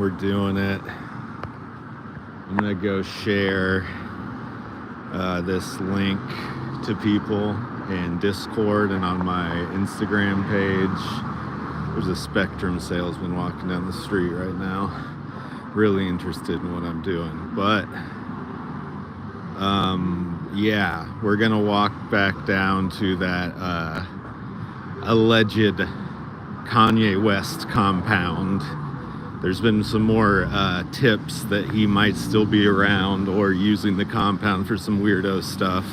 We're doing it. I'm gonna go share this link to people in Discord and on my Instagram page. There's a Spectrum salesman walking down the street right now, really interested in what I'm doing. But yeah, we're gonna walk back down to that alleged Kanye West compound. There's been some more tips that he might still be around or using the compound for some weirdo stuff.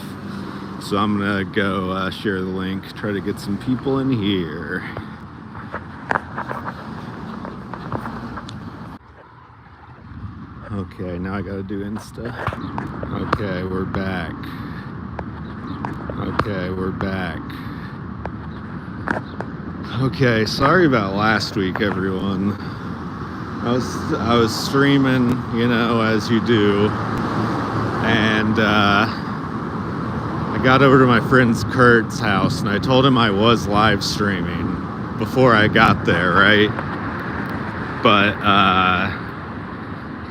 So I'm gonna go share the link, try to get some people in here. Okay, now I gotta do Insta. Okay, we're back. Okay, sorry about last week, everyone. I was streaming, you know, as you do, and I got over to my friend's Kurt's house, and I told him I was live streaming before I got there, right? But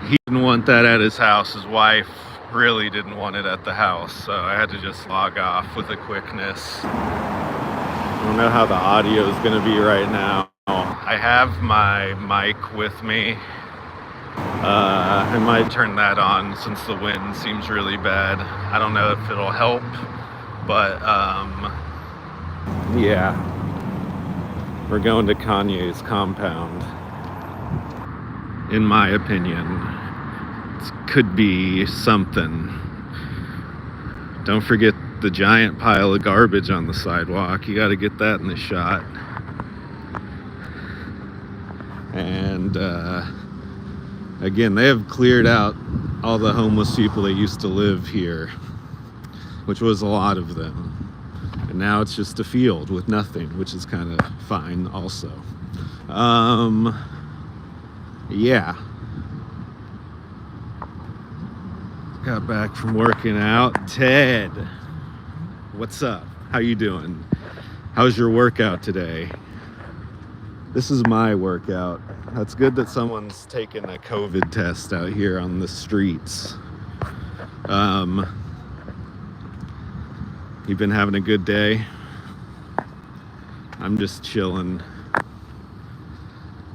he didn't want that at his house. His wife really didn't want it at the house, so I had to just log off with a quickness. I don't know how the audio is going to be right now. I have my mic with me. I might turn that on since the wind seems really bad. I don't know if it'll help, but yeah. We're going to Kanye's compound. In my opinion, it could be something. Don't forget the giant pile of garbage on the sidewalk. You got to get that in the shot. And again, they have cleared out all the homeless people that used to live here, which was a lot of them. And now it's just a field with nothing, which is kind of fine also. Yeah. Got back from working out. Ted, what's up? How you doing? How's your workout today? This is my workout. That's good that someone's taking a COVID test out here on the streets. You've been having a good day? I'm just chilling. I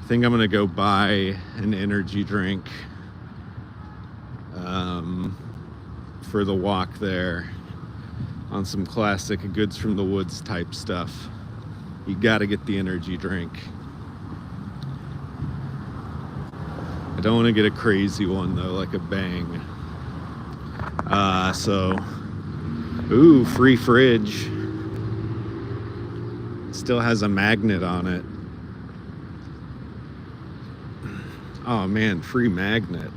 think I'm gonna go buy an energy drink for the walk there on some classic goods from the woods type stuff. You gotta get the energy drink. I don't want to get a crazy one though, like a Bang. Ooh, free fridge. Still has a magnet on it. Oh man, free magnet.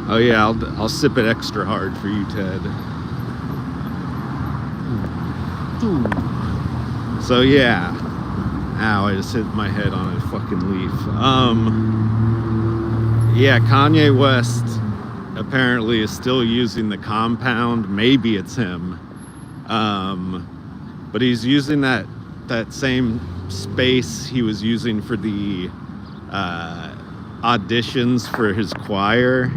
Oh yeah, I'll sip it extra hard for you, Ted. So yeah. Ow, I just hit my head on a fucking leaf. Yeah, Kanye West apparently is still using the compound. Maybe it's him. But he's using that same space he was using for the auditions for his choir.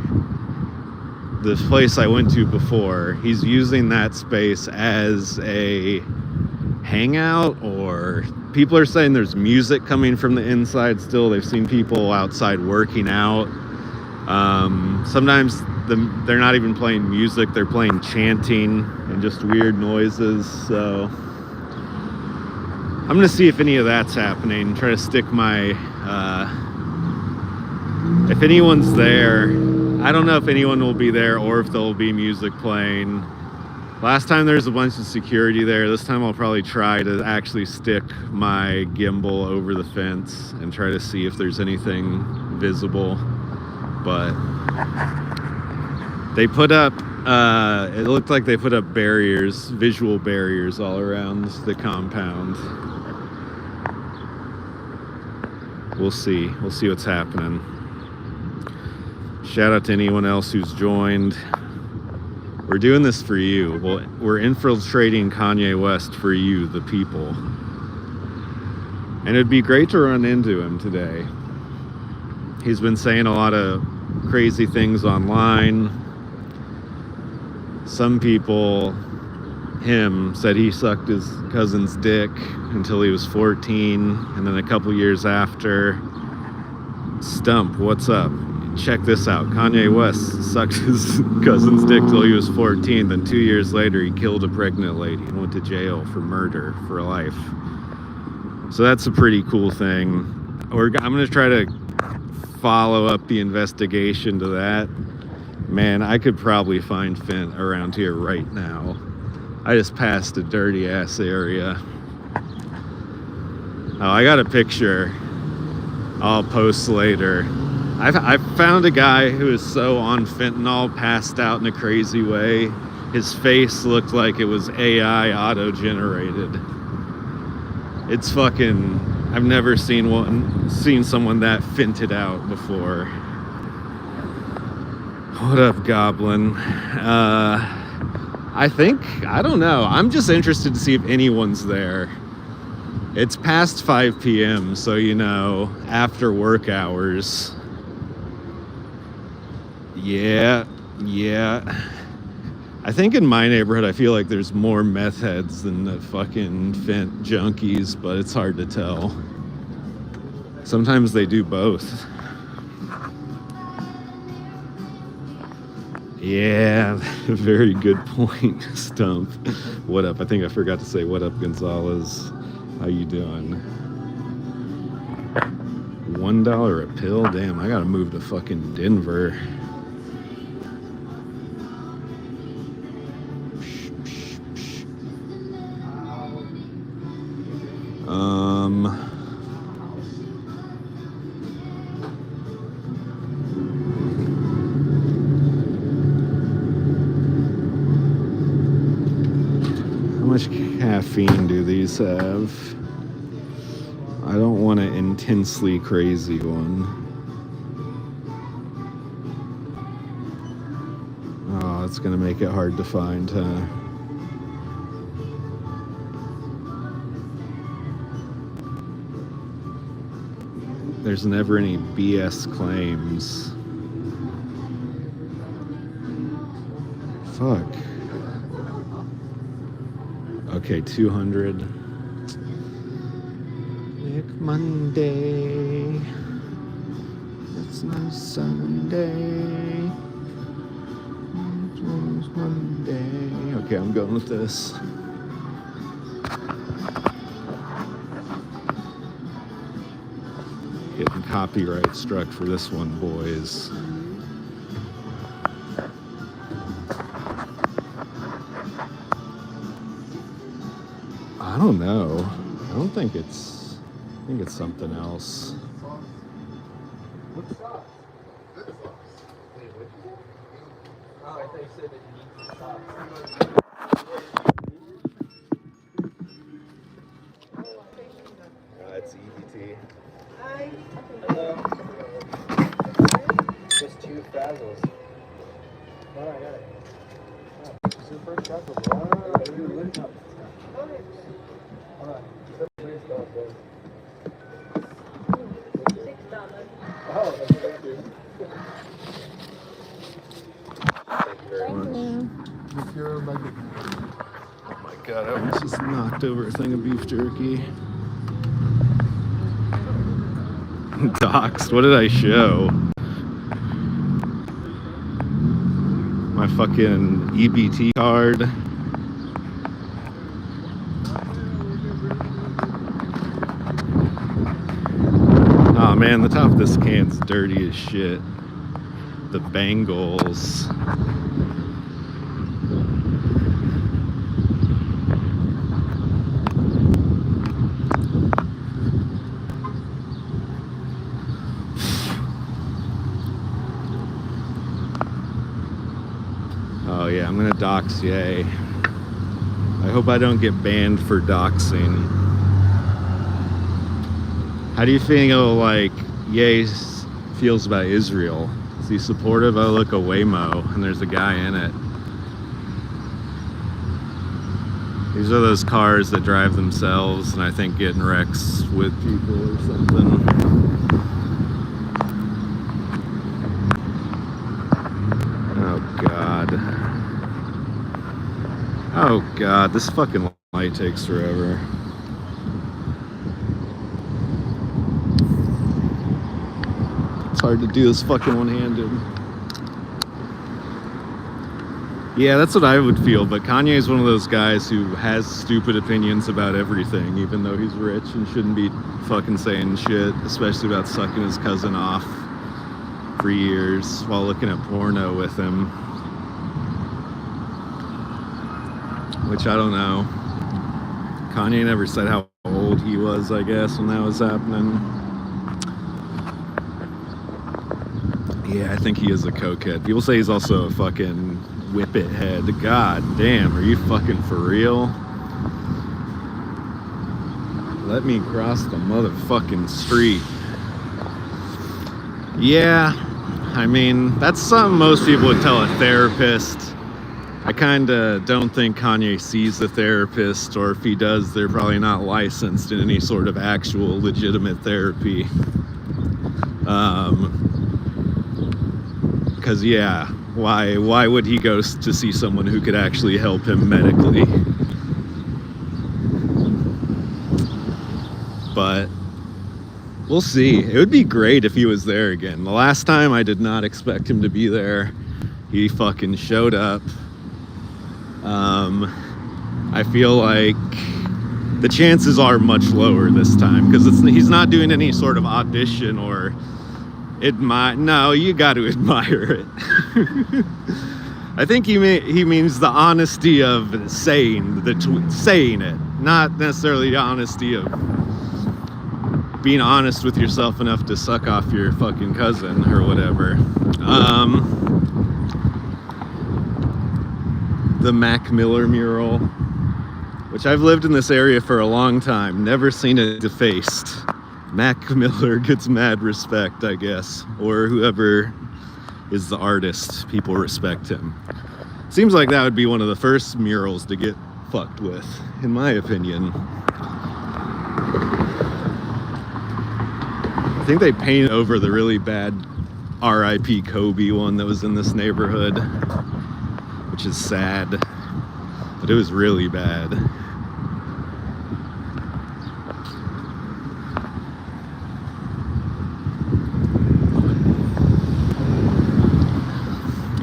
This place I went to before, he's using that space as a hangout, or people are saying there's music coming from the inside still. They've seen people outside working out. Sometimes they're not even playing music, they're playing chanting and just weird noises. So I'm gonna see if any of that's happening. Try to stick my if anyone's there. I don't know if anyone will be there or if there'll be music playing. Last time there was a bunch of security there. This time I'll probably try to actually stick my gimbal over the fence and try to see if there's anything visible. But they put up, it looked like they put up barriers, visual barriers all around the compound. We'll see what's happening. Shout out to anyone else who's joined. We're doing this for you. We're infiltrating Kanye West for you, the people. And it'd be great to run into him today. He's been saying a lot of crazy things online. Some people, him, said he sucked his cousin's dick until he was 14, and then a couple years after. Stump, what's up? Check this out. Kanye West sucked his cousin's dick till he was 14, then 2 years later he killed a pregnant lady and went to jail for murder for life. So that's a pretty cool thing. I'm gonna try to follow up the investigation to that. Man, I could probably find Fent around here right now. I just passed a dirty ass area. Oh, I got a picture I'll post later. I found a guy who is so on fentanyl, passed out in a crazy way. His face looked like it was AI auto-generated. It's fucking, I've never seen someone that fented out before. What up, Goblin? I don't know. I'm just interested to see if anyone's there. It's past 5 p.m., so, you know, after work hours. Yeah. I think in my neighborhood, I feel like there's more meth heads than the fucking Fent junkies, but it's hard to tell. Sometimes they do both. Yeah, very good point, Stump. What up? I think I forgot to say what up, Gonzalez. How you doing? $1 a pill? Damn, I gotta move to fucking Denver. How much caffeine do these have? I don't want an intensely crazy one. Oh, it's gonna make it hard to find, huh? There's never any BS claims. Fuck. Okay, 200. Nick Monday. It's no Sunday. It's Monday. Okay, I'm going with this. Getting copyright struck for this one, boys. I don't know. I think it's something else. It's EBT. Hello. Just 2 frazzles. Oh, I got it. Oh, super frazzle. Alright. $6. Oh, thank you. Thank you very much. Oh my god, I almost just knocked over a thing of beef jerky. Doxed? What did I show? My fucking EBT card. Oh man, the top of this can's dirty as shit. The Bengals. Oh yeah, I'm gonna dox Ye. I hope I don't get banned for doxing. How do you feel like Ye feels about Israel? Is he supportive? Oh look, a Waymo, and there's a guy in it. These are those cars that drive themselves and I think get in wrecks with people or something. Oh God. Oh God, this fucking light takes forever. It's hard to do this fucking one-handed. Yeah, that's what I would feel, but Kanye is one of those guys who has stupid opinions about everything, even though he's rich and shouldn't be fucking saying shit, especially about sucking his cousin off for years while looking at porno with him. Which I don't know. Kanye never said how old he was, I guess, when that was happening. Yeah, I think he is a cokehead. People say he's also a fucking whippet head. God damn, are you fucking for real? Let me cross the motherfucking street. Yeah, I mean, that's something most people would tell a therapist. I kinda don't think Kanye sees a therapist, or if he does, they're probably not licensed in any sort of actual legitimate therapy. Because yeah, why would he go to see someone who could actually help him medically? But we'll see. It would be great if he was there again. The last time I did not expect him to be there. He fucking showed up. I feel like the chances are much lower this time because he's not doing any sort of audition or no, you got to admire it. I think he means the honesty of saying it, not necessarily the honesty of being honest with yourself enough to suck off your fucking cousin or whatever. The Mac Miller mural, which I've lived in this area for a long time, never seen it defaced. Mac Miller gets mad respect, I guess, or whoever is the artist, people respect him. Seems like that would be one of the first murals to get fucked with, in my opinion. I think they painted over the really bad R.I.P. Kobe one that was in this neighborhood, which is sad, but it was really bad.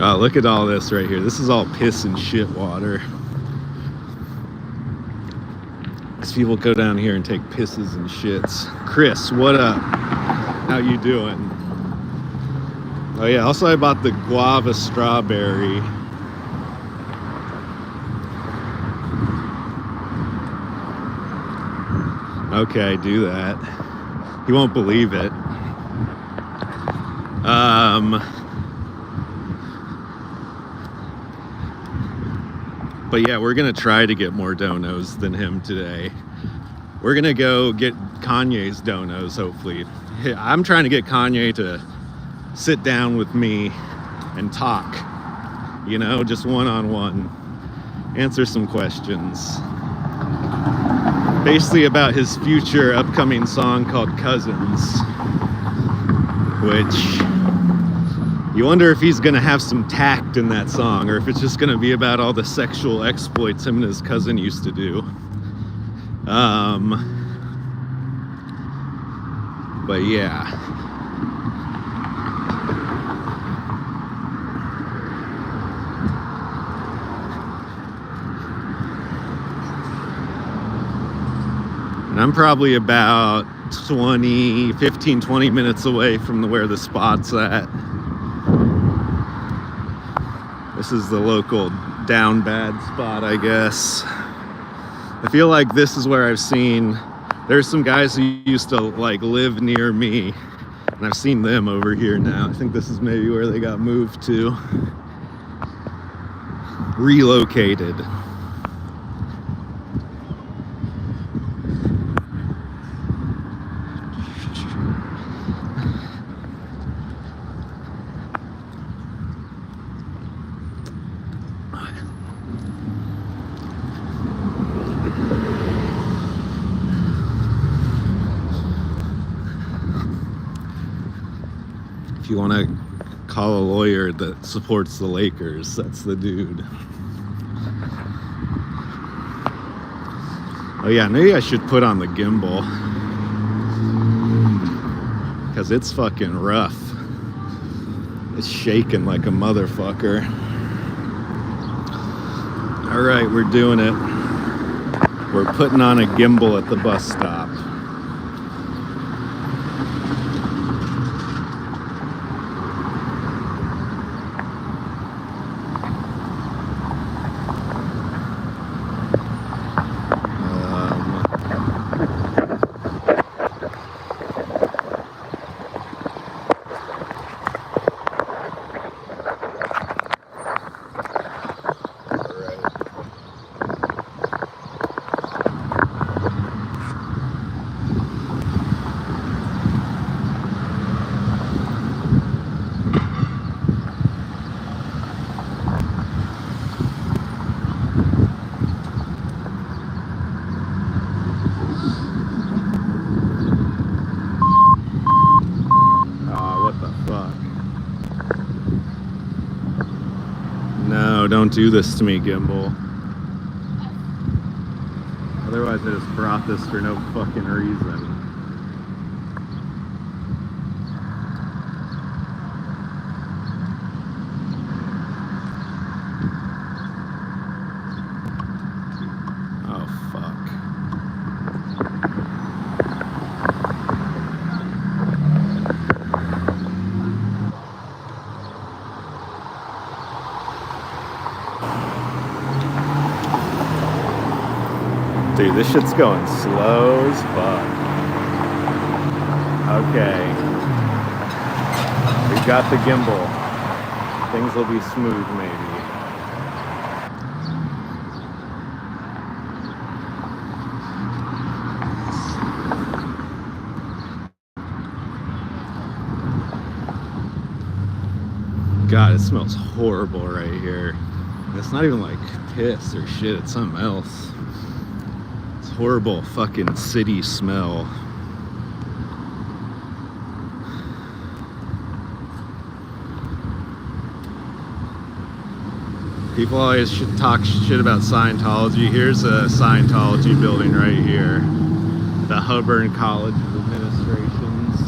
Oh, look at all this right here. This is all piss and shit water. These people go down here and take pisses and shits. Chris, what up? How you doing? Oh yeah, also I bought the guava strawberry. Okay, do that. He won't believe it. But yeah, we're gonna try to get more donos than him today. We're gonna go get Kanye's donos, hopefully. I'm trying to get Kanye to sit down with me and talk, you know, just one-on-one, answer some questions. Basically about his future upcoming song called Cousins, which you wonder if he's gonna have some tact in that song, or if it's just gonna be about all the sexual exploits him and his cousin used to do. But yeah. And I'm probably about 20 minutes away from where the spot's at. This is the local down bad spot, I guess. I feel like this is where I've seen, there's some guys who used to like live near me, and I've seen them over here now. I think this is maybe where they got moved to. Relocated. If you want to call a lawyer that supports the Lakers, that's the dude. Oh yeah, maybe I should put on the gimbal, because it's fucking rough. It's shaking like a motherfucker. All right, we're doing it. We're putting on a gimbal at the bus stop. What the fuck? No, don't do this to me, Gimbal. Otherwise I just brought this for no fucking reason. Oh, fuck. Dude, this shit's going slow as fuck. Okay. We've got the gimbal. Things will be smooth, maybe. God, it smells horrible right here. It's not even like piss or shit, it's something else. It's horrible fucking city smell. People always should talk shit about Scientology. Here's a Scientology building right here. The Hubbard College of Administrations.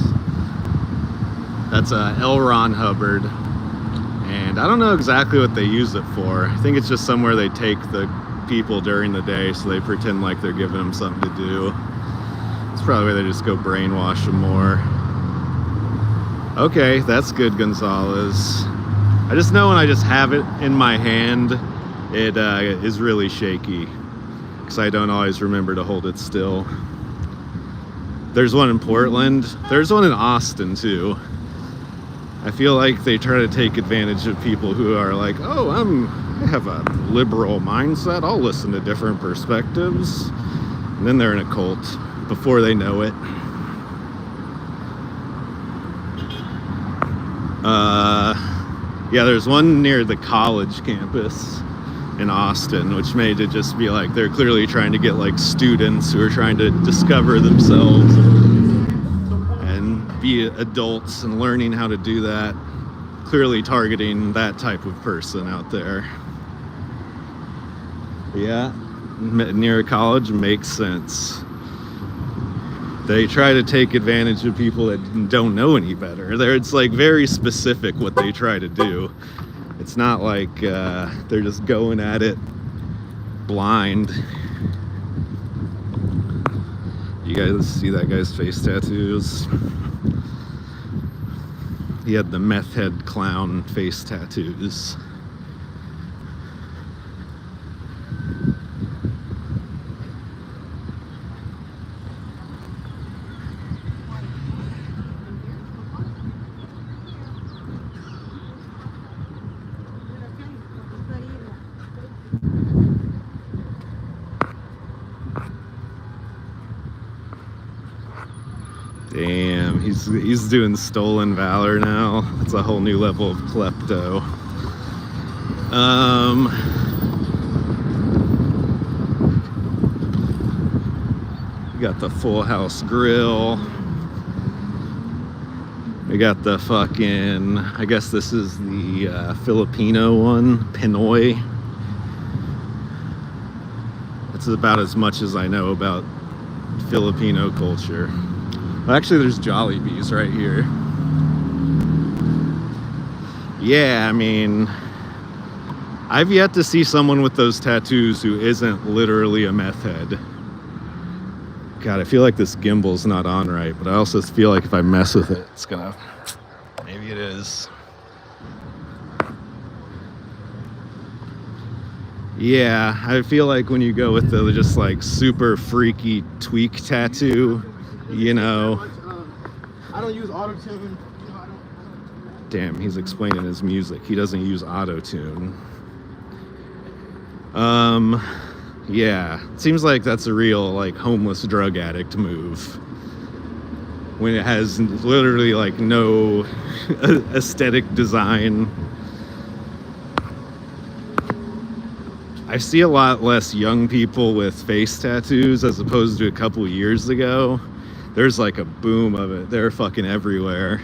That's L. Ron Hubbard. And I don't know exactly what they use it for. I think it's just somewhere they take the people during the day so they pretend like they're giving them something to do. It's probably where they just go brainwash them more. Okay, that's good, Gonzalez. I just know when I just have it in my hand, it is really shaky, because I don't always remember to hold it still. There's one in Portland. There's one in Austin, too. I feel like they try to take advantage of people who are like, oh, I have a liberal mindset. I'll listen to different perspectives. And then they're in a cult before they know it. Yeah, there's one near the college campus in Austin, which made it just be like they're clearly trying to get like students who are trying to discover themselves and be adults and learning how to do that. Clearly targeting that type of person out there. Yeah, near a college makes sense. They try to take advantage of people that don't know any better. It's like very specific what they try to do. It's not like they're just going at it blind. You guys see that guy's face tattoos? He had the meth head clown face tattoos. Damn, he's doing stolen valor now. It's a whole new level of klepto. You got the Full House grill. We got the fucking, I guess this is the Filipino one, Pinoy. That's about as much as I know about Filipino culture. Well, actually, there's Jollibees right here. Yeah, I mean, I've yet to see someone with those tattoos who isn't literally a meth head. God, I feel like this gimbal's not on right, but I also feel like if I mess with it, it's gonna... Maybe it is. Yeah, I feel like when you go with the just like super freaky tweak tattoo, you know... I don't use auto-tune. Damn, he's explaining his music. He doesn't use auto-tune. Yeah, it seems like that's a real like homeless drug addict move when it has literally like no aesthetic design. I see a lot less young people with face tattoos as opposed to a couple years ago. There's like a boom of it. They're fucking everywhere.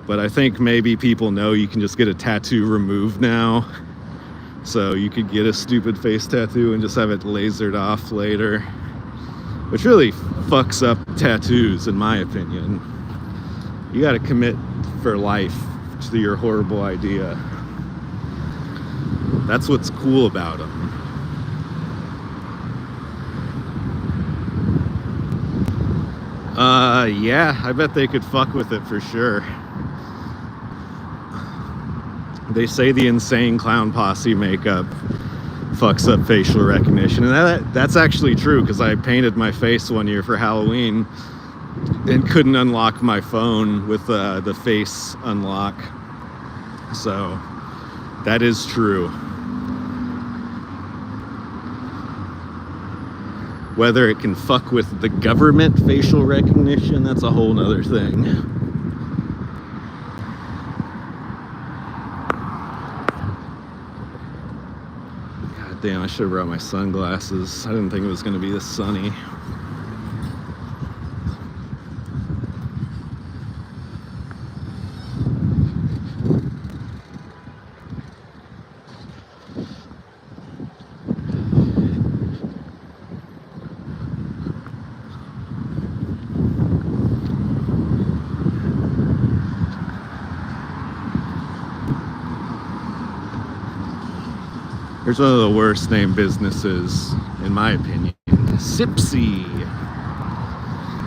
But I think maybe people know you can just get a tattoo removed now. So you could get a stupid face tattoo and just have it lasered off later. Which really fucks up tattoos, in my opinion. You gotta commit for life to your horrible idea. That's what's cool about them. Yeah, I bet they could fuck with it for sure. They say the insane clown posse makeup fucks up facial recognition, and that's actually true, because I painted my face one year for Halloween and couldn't unlock my phone with the face unlock. So that is true. Whether it can fuck with the government facial recognition, that's a whole nother thing. Damn, I should have brought my sunglasses. I didn't think it was going to be this sunny. Here's one of the worst named businesses, in my opinion, Sipsy.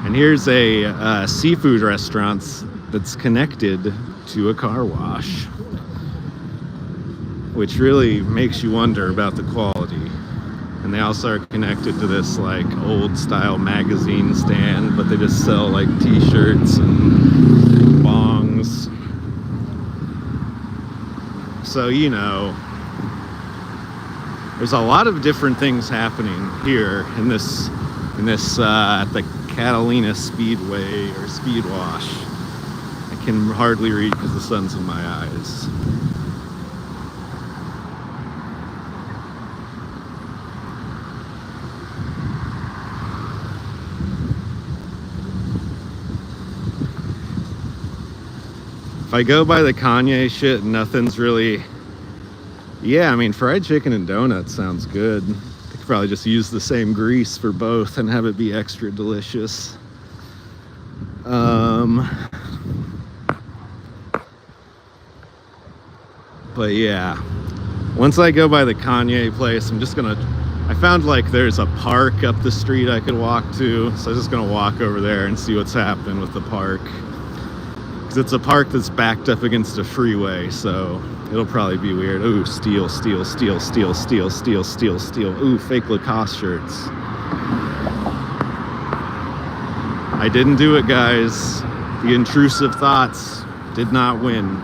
And here's a seafood restaurant that's connected to a car wash, which really makes you wonder about the quality. And they also are connected to this like old style magazine stand, but they just sell like t-shirts and bongs. So, you know, there's a lot of different things happening here in this at the Catalina Speedway or Speed Wash. I can hardly read because the sun's in my eyes. If I go by the Kanye shit, nothing's really... Yeah, I mean, fried chicken and donuts sounds good. I could probably just use the same grease for both and have it be extra delicious. But yeah, once I go by the Kanye place, I'm just gonna... I found like there's a park up the street I could walk to, so I'm just gonna walk over there and see what's happening with the park. Because it's a park that's backed up against a freeway, so it'll probably be weird. Ooh, steel, steel, steel, steel, steel, steel, steel, steel. Ooh, fake Lacoste shirts. I didn't do it, guys. The intrusive thoughts did not win.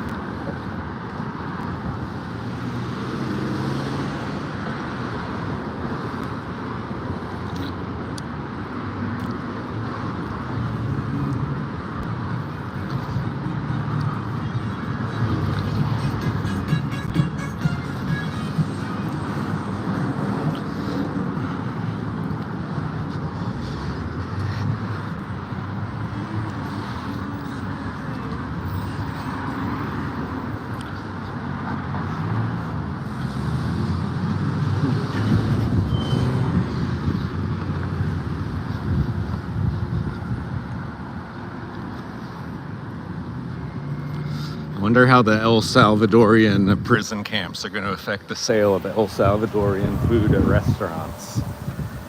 Wonder how the El Salvadorian prison camps are going to affect the sale of El Salvadorian food at restaurants.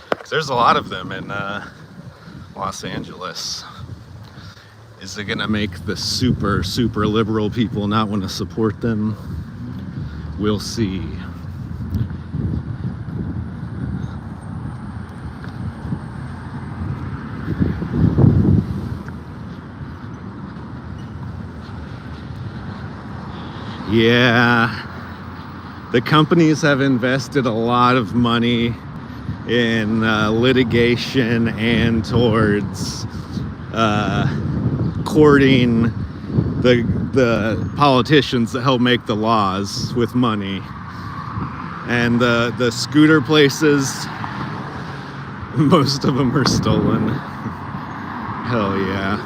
'Cause there's a lot of them in Los Angeles. Is it going to make the super, super liberal people not want to support them? We'll see. Yeah, the companies have invested a lot of money in litigation and towards courting the politicians that help make the laws with money. And the scooter places, most of them are stolen. Hell yeah.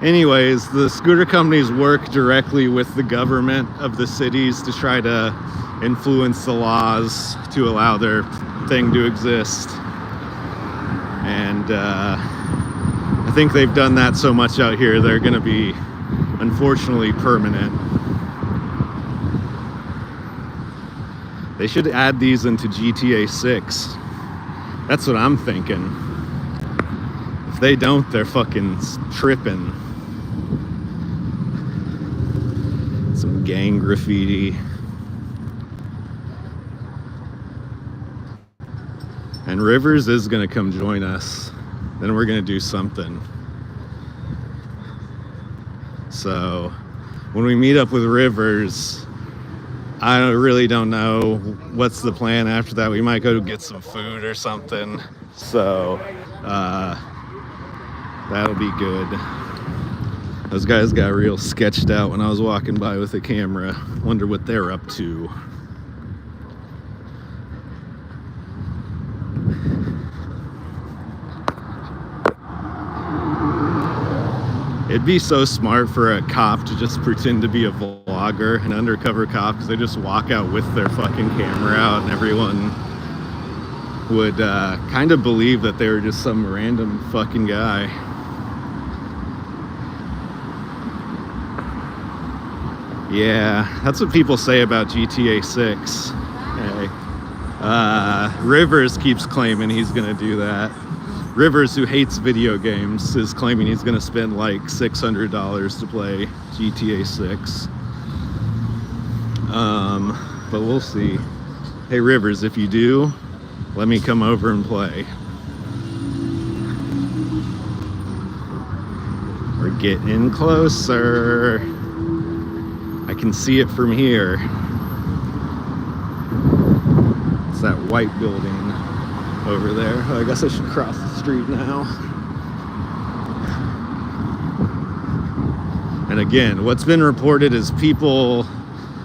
Anyways, the scooter companies work directly with the government of the cities to try to influence the laws to allow their thing to exist. And I think they've done that so much out here, they're going to be, unfortunately, permanent. They should add these into GTA 6. That's what I'm thinking. If they don't, they're fucking tripping. Some gang graffiti. And Rivers is gonna come join us. Then we're gonna do something. So when we meet up with Rivers, I really don't know what's the plan after that. We might go get some food or something. So that'll be good. Those guys got real sketched out when I was walking by with a camera. Wonder what they're up to. It'd be so smart for a cop to just pretend to be a vlogger, an undercover cop, because they just walk out with their fucking camera out and everyone would kind of believe that they were just some random fucking guy. Yeah, that's what people say about GTA 6. Hey. Rivers keeps claiming he's gonna do that. Rivers, who hates video games, is claiming he's gonna spend like $600 to play GTA 6. But we'll see. Hey Rivers, if you do, let me come over and play. We're getting closer. I can see it from here. It's that white building over there. Oh, I guess I should cross the street now. And again, what's been reported is people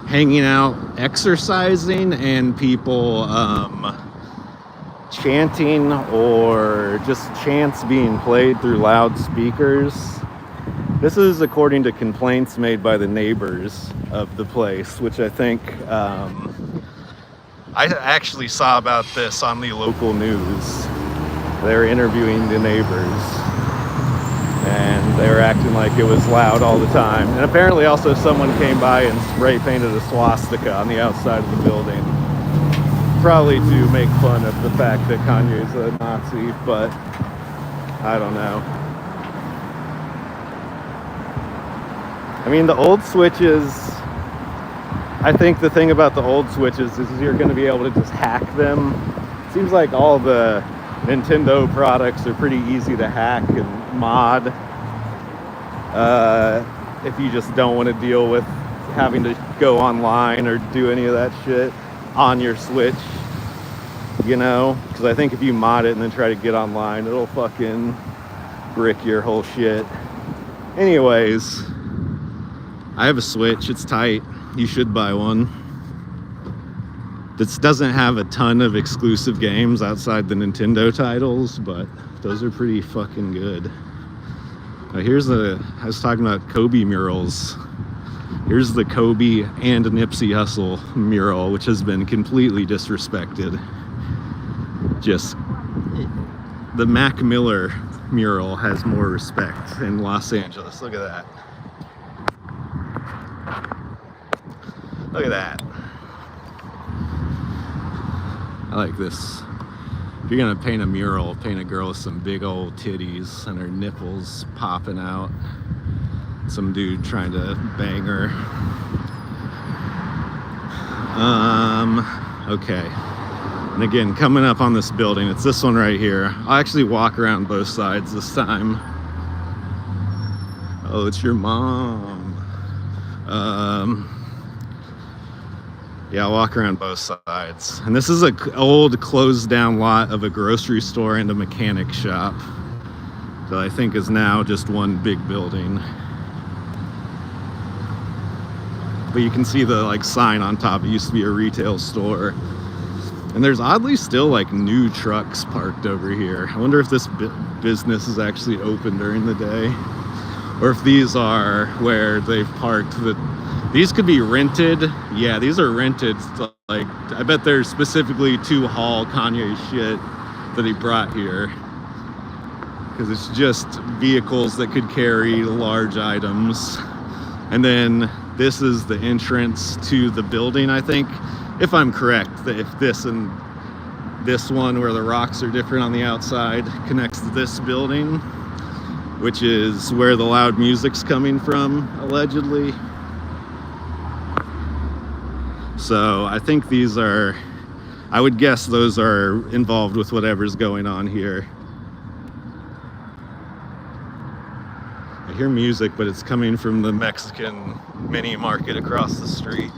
hanging out, exercising, and people chanting or just chants being played through loudspeakers. This is according to complaints made by the neighbors of the place, which I think I actually saw about this on the local news. They were interviewing the neighbors and they were acting like it was loud all the time. And apparently also someone came by and spray painted a swastika on the outside of the building. Probably to make fun of the fact that Kanye's a Nazi, but I don't know. I mean, the old Switches, I think the thing about the old Switches is you're going to be able to just hack them. It seems like all the Nintendo products are pretty easy to hack and mod. If you just don't want to deal with having to go online or do any of that shit on your Switch, you know? Because I think if you mod it and then try to get online, it'll fucking brick your whole shit. Anyways, I have a Switch. It's tight. You should buy one. This doesn't have a ton of exclusive games outside the Nintendo titles, but those are pretty fucking good. I was talking about Kobe murals. Here's the Kobe and Nipsey Hussle mural, which has been completely disrespected. Just, the Mac Miller mural has more respect in Los Angeles. Look at that. Look at that. I like this. If you're gonna paint a mural, paint a girl with some big old titties and her nipples popping out. Some dude trying to bang her. Okay. And again, coming up on this building, it's this one right here. I'll actually walk around both sides this time. Oh, it's your mom. Yeah, I'll walk around both sides. And this is an old closed down lot of a grocery store and a mechanic shop that I think is now just one big building. But you can see the like sign on top. It used to be a retail store. And there's oddly still like new trucks parked over here. I wonder if this business is actually open during the day, or if these are where they've parked. These could be rented. Yeah, these are rented. So, like, I bet they're specifically to haul Kanye shit that he brought here, because it's just vehicles that could carry large items. And then this is the entrance to the building, I think, if I'm correct, that if this and this one where the rocks are different on the outside connects to this building, which is where the loud music's coming from, allegedly. So I think these are, I would guess those are involved with whatever's going on here. I hear music, but it's coming from the Mexican mini market across the street.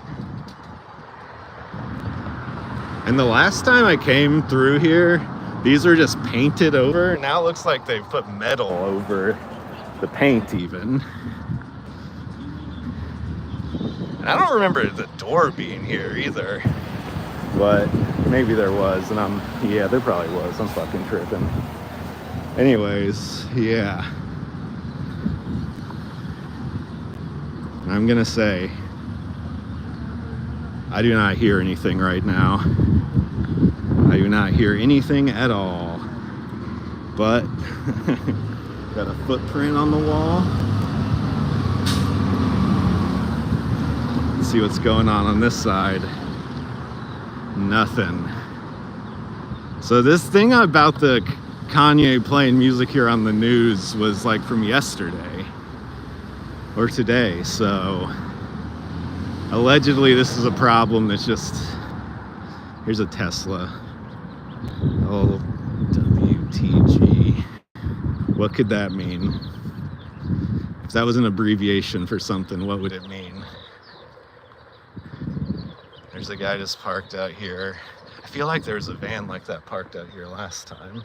And the last time I came through here, these are just painted over. Now it looks like they've put metal over the paint even. And I don't remember the door being here either, but maybe there was, and yeah, there probably was. I'm fucking tripping. Anyways, yeah. I'm gonna say, I do not hear anything right now. I do not hear anything at all. But got a footprint on the wall. Let's see what's going on this side. Nothing. So this thing about the Kanye playing music here on the news was like from yesterday or today. So allegedly this is a problem that's just, here's a Tesla. Oh, WTG. What could that mean? If that was an abbreviation for something, what would it mean? There's a guy just parked out here. I feel like there was a van like that parked out here last time.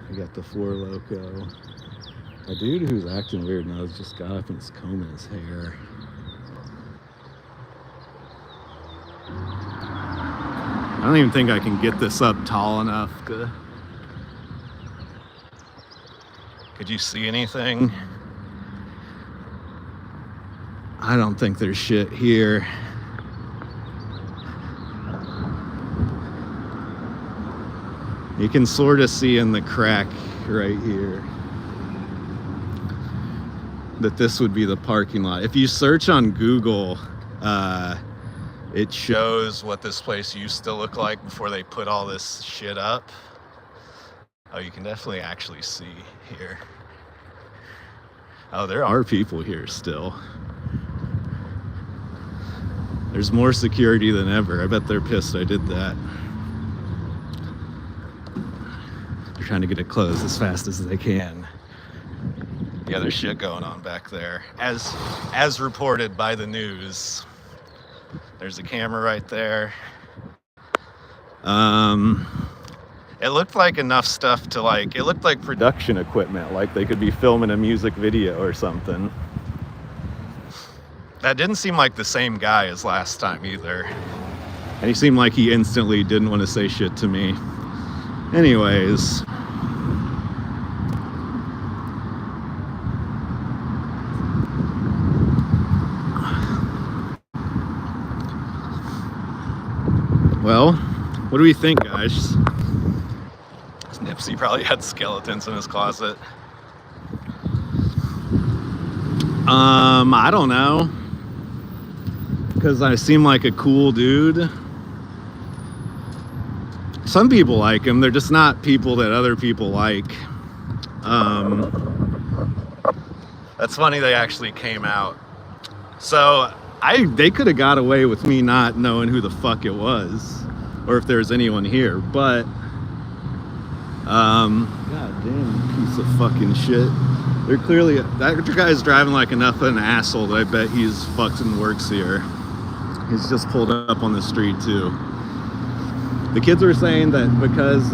We got the Four Loko. A dude who's acting weird now has just got up and is combing his hair. I don't even think I can get this up tall enough. Could you see anything? I don't think there's shit here. You can sort of see in the crack right here that this would be the parking lot. If you search on Google, it shows what this place used to look like before they put all this shit up. Oh, you can definitely actually see here. Oh, there are people here still. There's more security than ever. I bet they're pissed I did that. They're trying to get it closed as fast as they can. Yeah, there's shit going on back there. As reported by the news. There's a camera right there. It looked like enough stuff to like, it looked like production equipment, like they could be filming a music video or something. That didn't seem like the same guy as last time either. And he seemed like he instantly didn't want to say shit to me. Anyways. Well, what do we think, guys? Nipsey probably had skeletons in his closet. I don't know. because I seem like a cool dude. Some people like him. They're just not people that other people like. That's funny they actually came out. So they could have got away with me not knowing who the fuck it was, or if there's anyone here, but god damn piece of fucking shit. They're clearly, that guy's driving like enough of an asshole that I bet he's fucking works here. He's just pulled up on the street too. The kids were saying that because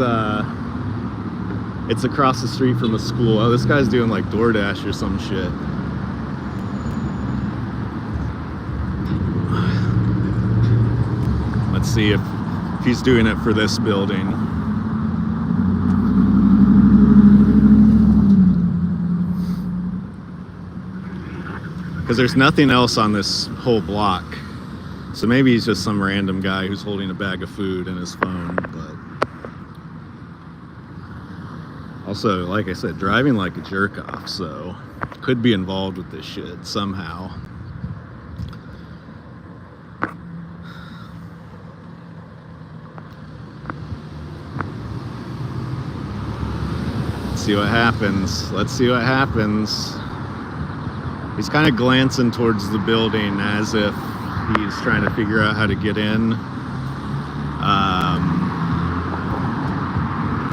it's across the street from a school. Oh, this guy's doing like DoorDash or some shit. Let's see if he's doing it for this building. Because there's nothing else on this whole block. So maybe he's just some random guy who's holding a bag of food and his phone, but also, like I said, driving like a jerk off, so could be involved with this shit somehow. Let's see what happens. Let's see what happens. He's kind of glancing towards the building as if he's trying to figure out how to get in.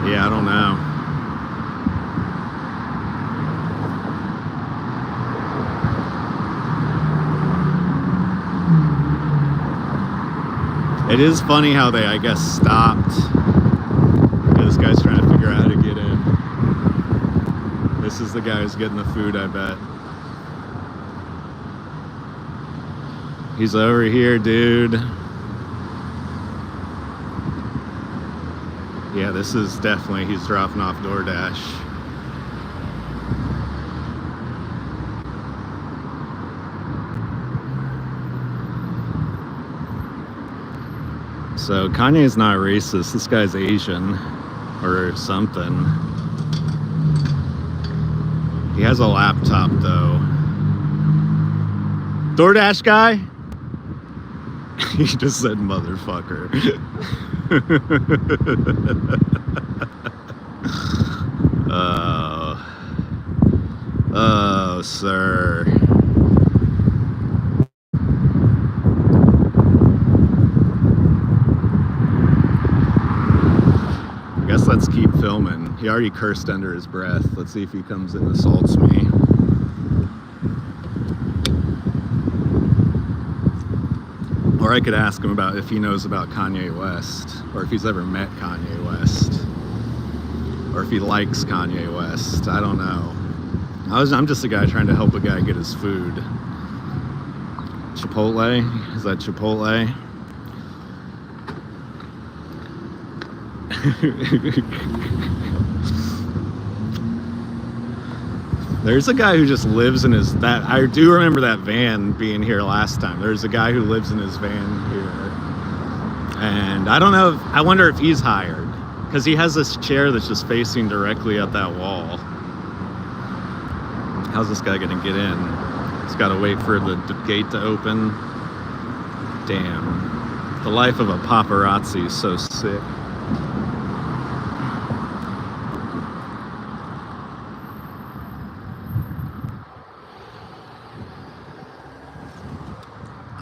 Yeah, I don't know. It is funny how they, I guess, stopped. This guy's trying to figure out how to get in. This is the guy who's getting the food, I bet. He's over here, dude. Yeah, this is definitely, he's dropping off DoorDash. So Kanye's not racist. This guy's Asian or something. He has a laptop though. DoorDash guy? He just said motherfucker. Oh, sir. I guess let's keep filming. He already cursed under his breath. Let's see if he comes and assaults me. Or I could ask him about if he knows about Kanye West, or if he's ever met Kanye West, or if he likes Kanye West. I don't know. I'm just a guy trying to help a guy get his food. Chipotle? Is that Chipotle? There's a guy who just lives in his, that I do remember that van being here last time. There's a guy who lives in his van here, and I don't know, I wonder if he's hired, because he has this chair that's just facing directly at that wall. How's this guy gonna get in? He's got to wait for the gate to open. Damn, the life of a paparazzi is so sick.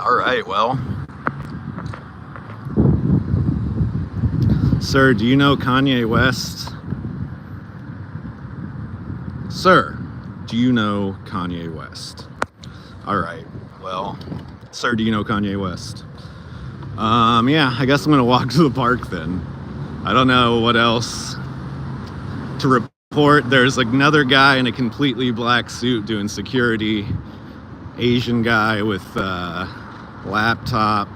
All right, well. Sir, do you know Kanye West? Sir, do you know Kanye West? All right, well, sir, do you know Kanye West? Yeah, I guess I'm gonna walk to the park then. I don't know what else to report. There's another guy in a completely black suit doing security. Asian guy with laptop,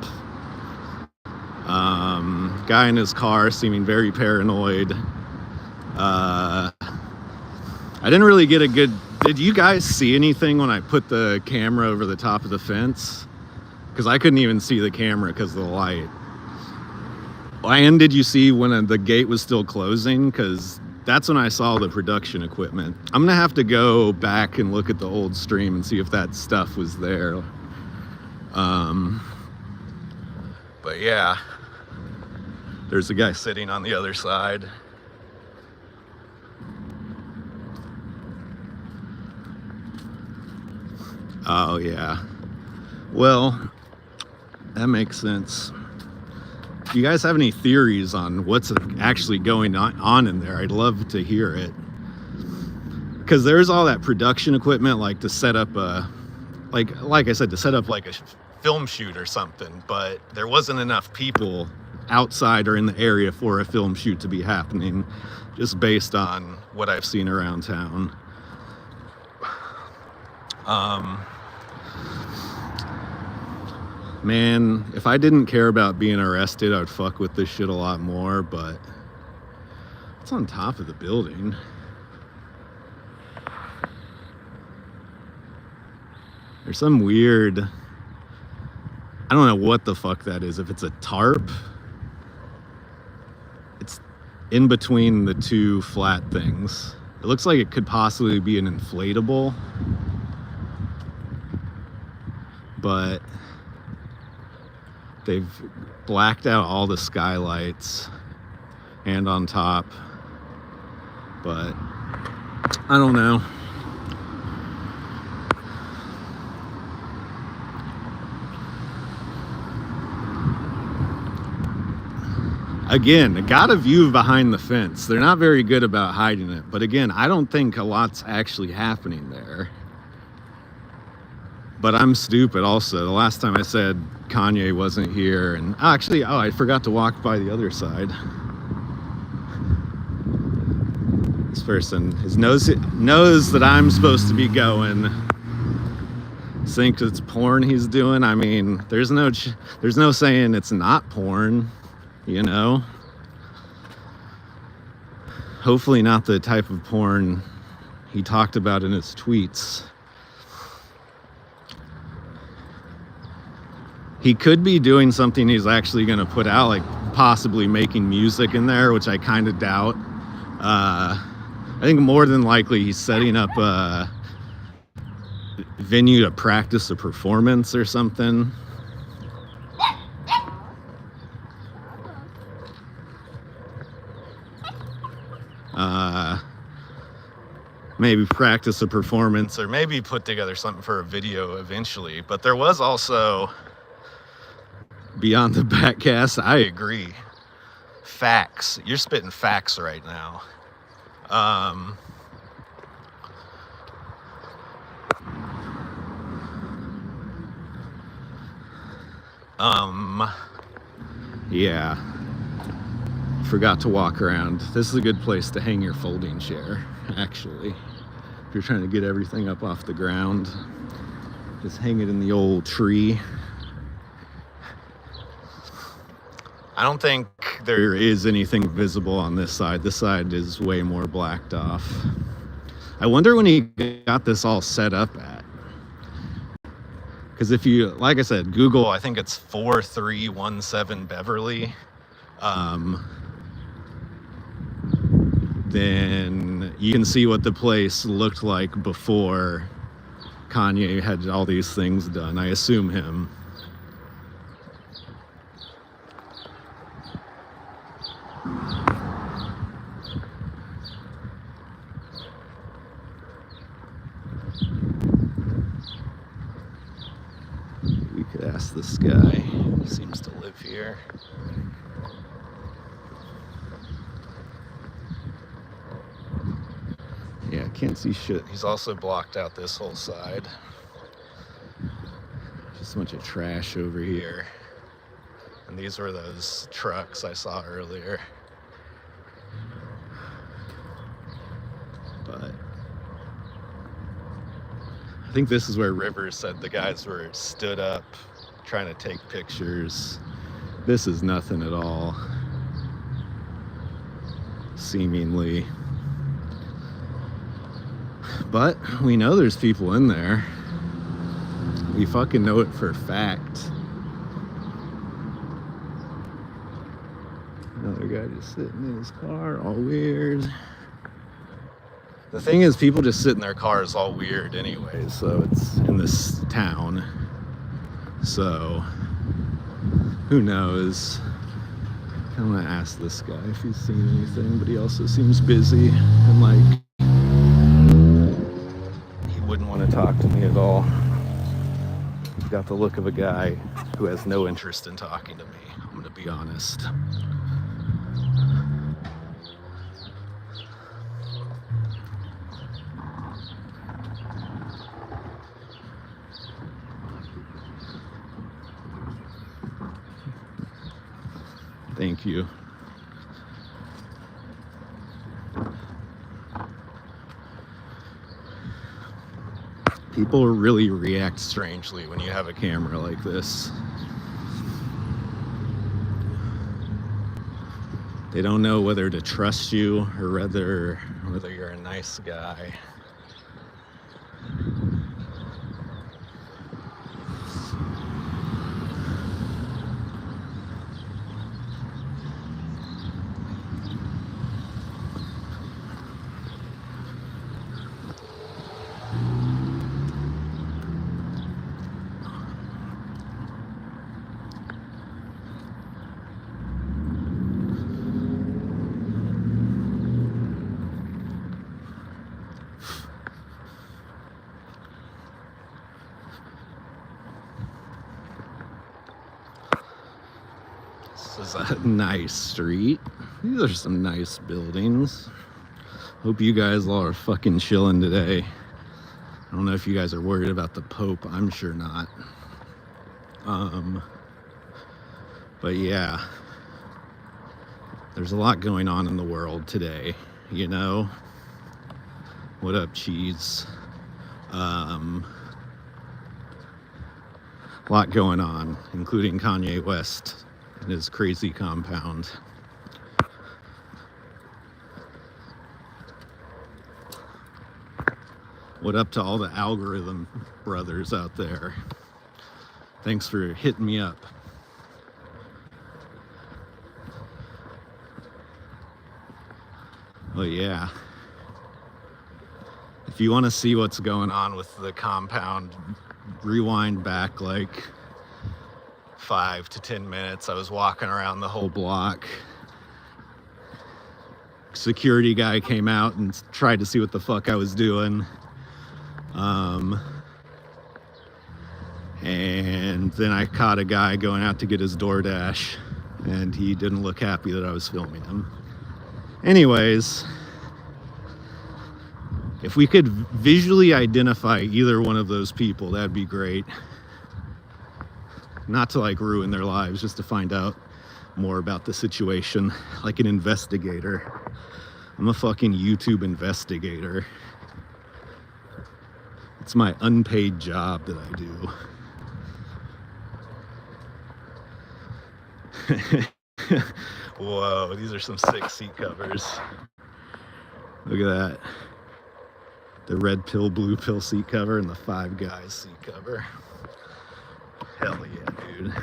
guy in his car seeming very paranoid. I didn't really get a good, did you guys see anything when I put the camera over the top of the fence? Because I couldn't even see the camera because of the light. And did you see when the gate was still closing? Because that's when I saw the production equipment. I'm gonna have to go back and look at the old stream and see if that stuff was there. But yeah, there's a guy sitting on the other side. Oh yeah, well, that makes sense. If you guys have any theories on what's actually going on in there, I'd love to hear it. Because there's all that production equipment, like to set up a, like I said, to set up like a film shoot or something, but there wasn't enough people outside or in the area for a film shoot to be happening, just based on what I've seen around town. Man, if I didn't care about being arrested, I'd fuck with this shit a lot more, but it's on top of the building. There's some weird, I don't know what the fuck that is. If it's a tarp, it's in between the two flat things. It looks like it could possibly be an inflatable, but they've blacked out all the skylights and on top, but I don't know. Again, I got a view behind the fence. They're not very good about hiding it, but again, I don't think a lot's actually happening there. But I'm stupid also. The last time I said Kanye wasn't here, and actually, I forgot to walk by the other side. This person knows that I'm supposed to be going. Think it's porn he's doing. I mean, there's no saying it's not porn, you know. Hopefully not the type of porn he talked about in his tweets. He could be doing something he's actually going to put out, like possibly making music in there, which I kind of doubt. I think more than likely he's setting up a venue to practice a performance or something. Maybe practice a performance, or maybe put together something for a video eventually. But there was also, beyond the backcast, I agree. Facts. You're spitting facts right now. Yeah. Forgot to walk around. This is a good place to hang your folding chair, actually. If you're trying to get everything up off the ground, just hang it in the old tree. I don't think there is anything visible on this side. This side is way more blacked off. I wonder when he got this all set up at. Because if you, like I said, Google, I think it's 4317 Beverly. Then you can see what the place looked like before Kanye had all these things done. I assume him. We could ask this guy. He seems to live here. Yeah, I can't see shit. He's also blocked out this whole side. Just a bunch of trash over here. And these were those trucks I saw earlier. But I think this is where Rivers said the guys were stood up trying to take pictures. This is nothing at all, seemingly. But we know there's people in there. We fucking know it for a fact. Another guy just sitting in his car, all weird. The thing is, people just sit in their cars all weird anyway, so it's in this town. So who knows? I'm gonna ask this guy if he's seen anything, but he also seems busy and like he wouldn't want to talk to me at all. He's got the look of a guy who has no interest in talking to me. I'm gonna be honest. Thank you. People really react strangely when you have a camera like this. They don't know whether to trust you or whether you're a nice guy. This is a nice street. These are some nice buildings. Hope you guys all are fucking chilling today. I don't know if you guys are worried about the Pope. I'm sure not. But yeah, there's a lot going on in the world today, you know? What up, cheese? A lot going on, including Kanye West and his crazy compound. What up to all the algorithm brothers out there? Thanks for hitting me up. Well, yeah. If you want to see what's going on with the compound, rewind back like 5 to 10 minutes. I was walking around the whole block. Security guy came out and tried to see what the fuck I was doing. And then I caught a guy going out to get his DoorDash, and he didn't look happy that I was filming him. Anyways, if we could visually identify either one of those people, that'd be great. Not to like ruin their lives, just to find out more about the situation, like an investigator. I'm a fucking YouTube investigator. It's my unpaid job that I do. Whoa, these are some sick seat covers. Look at that. The red pill, blue pill seat cover and the Five Guys seat cover. Hell yeah, dude.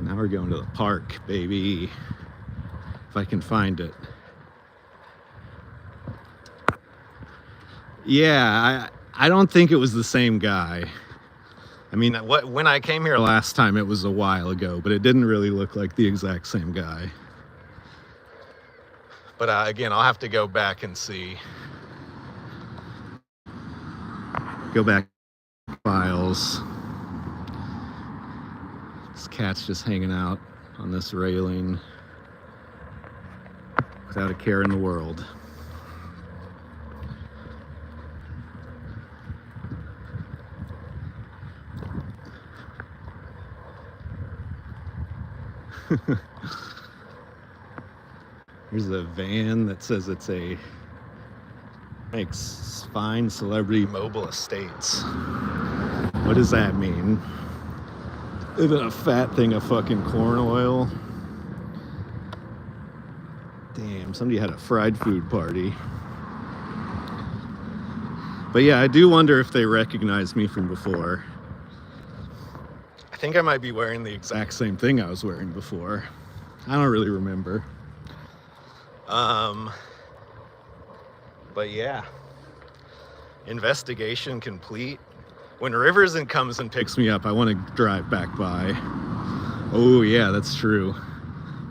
Now we're going to the park, baby. If I can find it. Yeah, I don't think it was the same guy. I mean, when I came here last time, it was a while ago, but it didn't really look like the exact same guy. But again, I'll have to go back and see. Go back to files. This cat's just hanging out on this railing without a care in the world. Here's a van that says it's makes fine celebrity mobile estates. What does that mean? Is it a fat thing of fucking corn oil? Damn, somebody had a fried food party. But yeah, I do wonder if they recognize me from before. I think I might be wearing the exact same thing I was wearing before. I don't really remember. But yeah, investigation complete. When Riverson comes and picks me up, I want to drive back by. Oh yeah, that's true.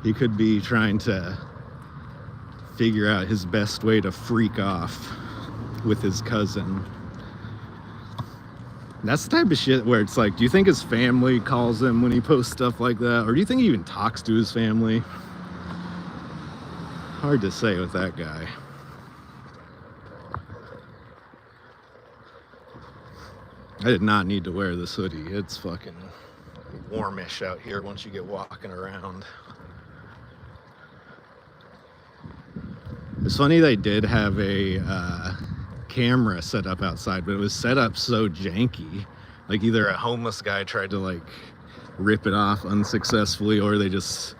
He could be trying to figure out his best way to freak off with his cousin. That's the type of shit where it's like, do you think his family calls him when he posts stuff like that? Or do you think he even talks to his family? Hard to say with that guy. I did not need to wear this hoodie. It's fucking warmish out here once you get walking around. It's funny they did have a camera set up outside, but it was set up so janky. Like either a homeless guy tried to like rip it off unsuccessfully, or they just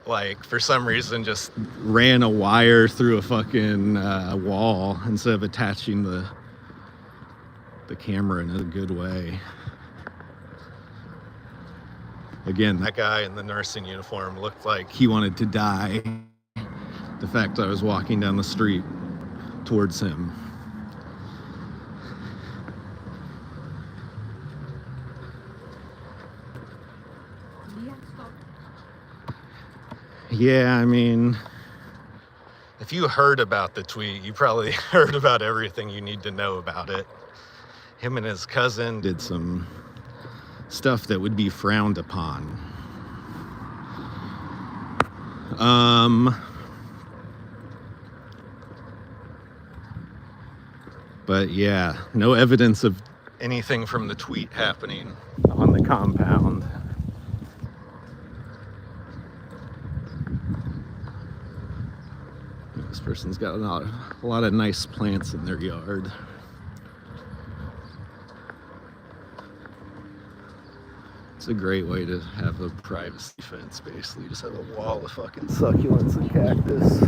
like for some reason just ran a wire through a fucking wall instead of attaching the camera in a good way. Again, that guy in the nursing uniform looked like he wanted to die. The fact I was walking down the street towards him. Yeah, I mean, if you heard about the tweet, you probably heard about everything you need to know about it. Him and his cousin did some stuff that would be frowned upon. But yeah, no evidence of anything from the tweet happening on the compound. This person's got a lot of nice plants in their yard. It's a great way to have a privacy fence, basically. Just have a wall of fucking succulents and cactus.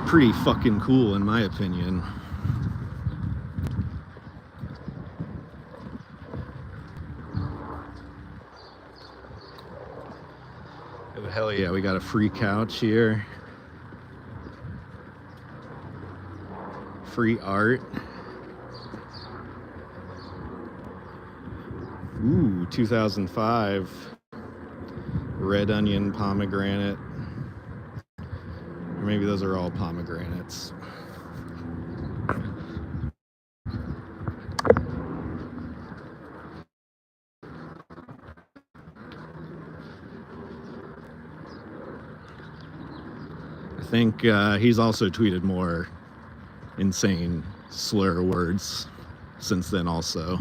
Pretty fucking cool, in my opinion. Oh, hell yeah, we got a free couch here. Free art. Ooh, 2005 red onion pomegranate. Or maybe those are all pomegranates. I think he's also tweeted more insane slur words since then also.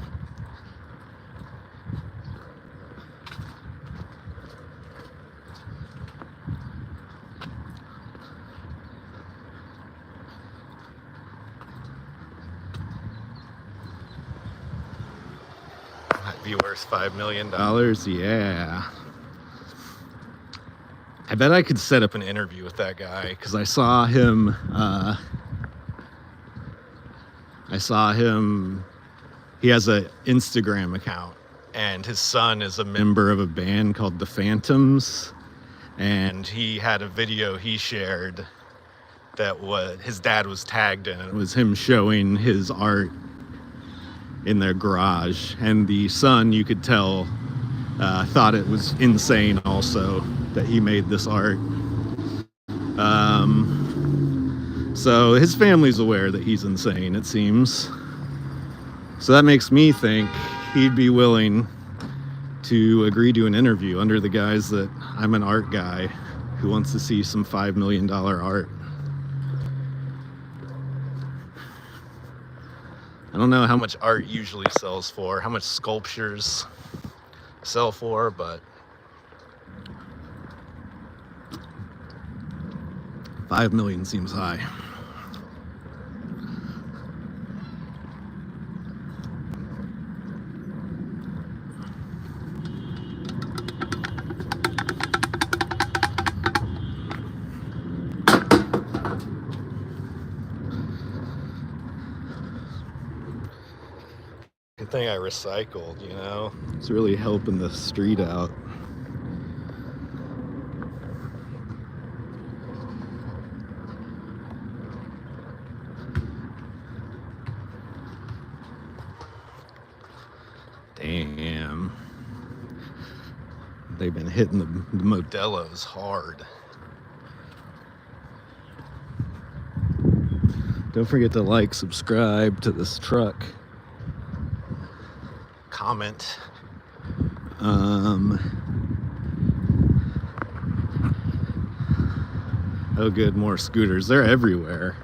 Might be worth $5 million. Yeah. I bet I could set up an interview with that guy, because I saw him he has an Instagram account, and his son is a member of a band called The Phantoms, and he had a video he shared that his dad was tagged in. It was him showing his art in their garage, and the son, you could tell, thought it was insane also that he made this art. So his family's aware that he's insane, it seems. So that makes me think he'd be willing to agree to an interview under the guise that I'm an art guy who wants to see some $5 million art. I don't know how much art usually sells for, how much sculptures sell for, but $5 million seems high. Good thing I recycled, you know? It's really helping the street out. Damn. They've been hitting the Modelo's hard. Don't forget to like, subscribe to this truck. Comment. Oh good, more scooters. They're everywhere.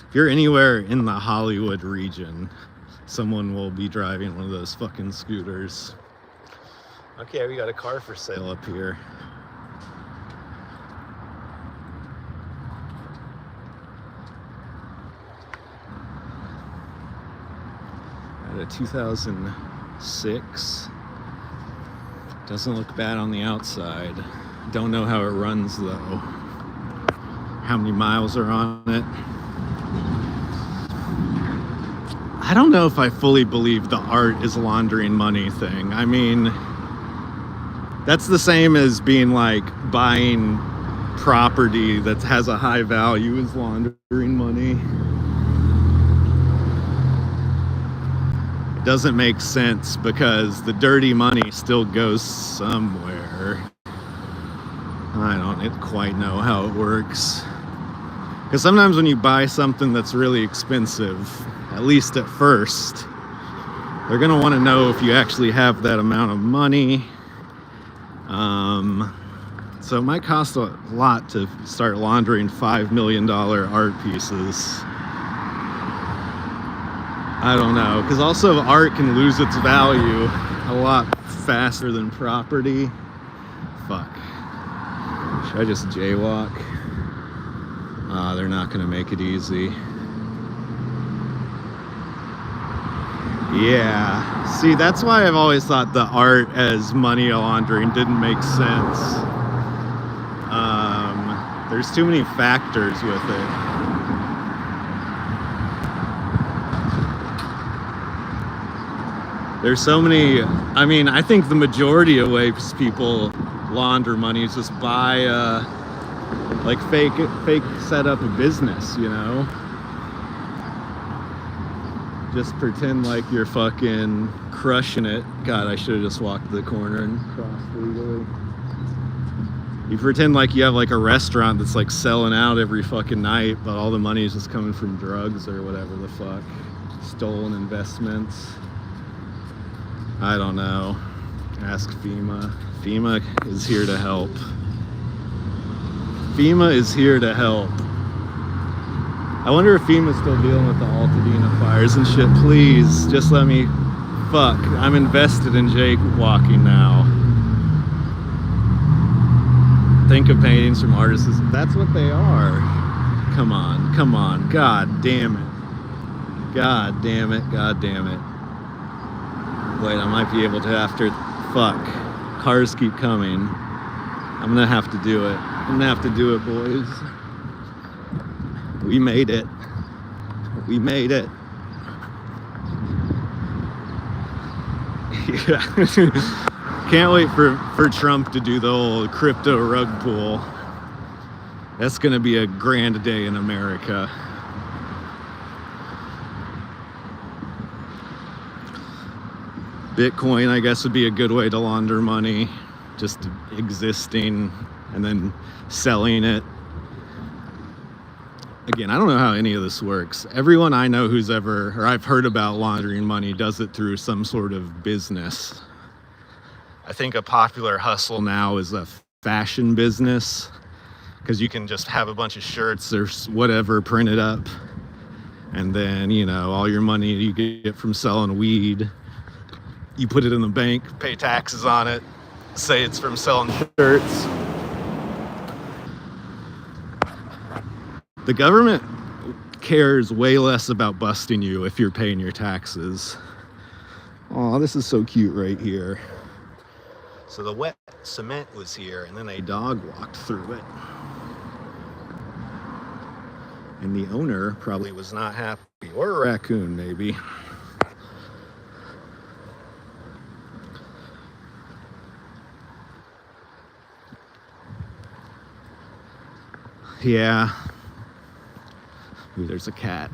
If you're anywhere in the Hollywood region, someone will be driving one of those fucking scooters. Okay, we got a car for sale up here. Got a 2006. Doesn't look bad on the outside. Don't know how it runs though. How many miles are on it? I don't know if I fully believe the art is laundering money thing. I mean, that's the same as being like buying property that has a high value is laundering money. It doesn't make sense because the dirty money still goes somewhere. I don't quite know how it works. Because sometimes when you buy something that's really expensive, at least at first, they're going to want to know if you actually have that amount of money. So it might cost a lot to start laundering $5 million art pieces. I don't know, because also art can lose its value a lot faster than property. Fuck. Should I just jaywalk? They're not gonna make it easy. Yeah, see, that's why I've always thought the art as money laundering didn't make sense. There's too many factors with it. There's so many, I mean, I think the majority of ways people launder money is just buy, like fake set up a business, you know? Just pretend like you're fucking crushing it. God, I should have just walked the corner and crossed legally. You pretend like you have like a restaurant that's like selling out every fucking night, but all the money is just coming from drugs or whatever the fuck. Stolen investments. I don't know. Ask FEMA. FEMA is here to help. FEMA is here to help. I wonder if FEMA's still dealing with the Altadena fires and shit. Please, just let me... Fuck, I'm invested in Jake walking now. Think of paintings from artists. That's what they are. Come on, come on. God damn it. God damn it, god damn it. Wait, I might be able to after... Fuck. Cars keep coming. I'm gonna have to do it. I'm gonna have to do it, boys. We made it. We made it. Yeah. Can't wait for Trump to do the whole crypto rug pull. That's gonna be a grand day in America. Bitcoin, I guess, would be a good way to launder money. Just existing and then selling it. Again, I don't know how any of this works. Everyone I know who's ever, or I've heard about laundering money, does it through some sort of business. I think a popular hustle now is a fashion business, because you can just have a bunch of shirts or whatever printed up, and then, you know, all your money you get from selling weed, you put it in the bank, pay taxes on it, say it's from selling shirts. The government cares way less about busting you if you're paying your taxes. Oh, this is so cute right here. So the wet cement was here, and then a dog walked through it. And the owner probably was not happy. Or a raccoon, maybe. Yeah. Ooh, there's a cat.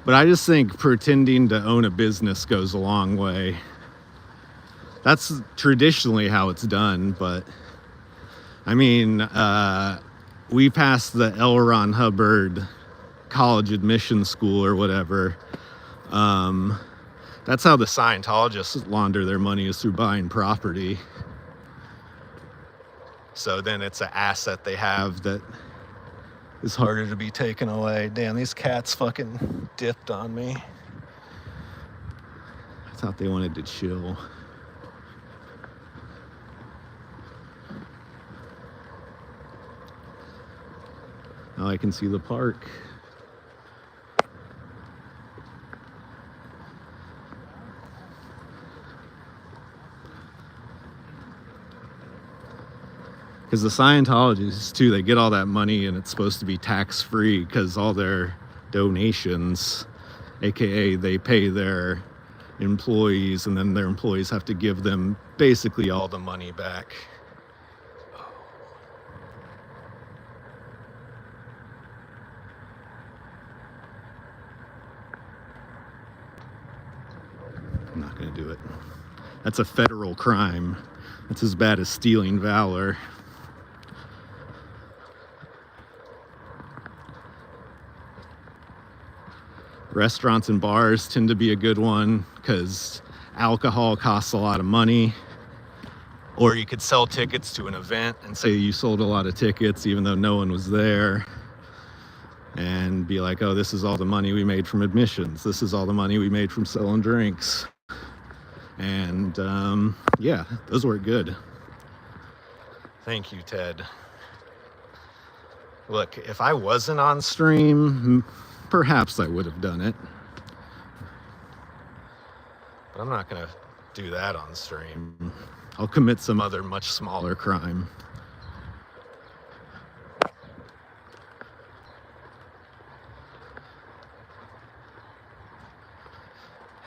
But I just think pretending to own a business goes a long way. That's traditionally how it's done, but I mean, we passed the L. Ron Hubbard college admission school or whatever. That's how the Scientologists launder their money, is through buying property. So then it's an asset they have that is harder to be taken away. Damn, these cats fucking dipped on me. I thought they wanted to chill. Now I can see the park. Because the Scientologists, too, they get all that money and it's supposed to be tax-free because all their donations, aka they pay their employees and then their employees have to give them basically all the money back. I'm not going to do it. That's a federal crime. That's as bad as stealing valor. Restaurants and bars tend to be a good one because alcohol costs a lot of money. Or you could sell tickets to an event and say you sold a lot of tickets even though no one was there. And be like, oh, this is all the money we made from admissions. This is all the money we made from selling drinks. And yeah, those work good. Thank you, Ted. Look, if I wasn't on stream, perhaps I would have done it. But I'm not gonna do that on stream. I'll commit some other much smaller crime.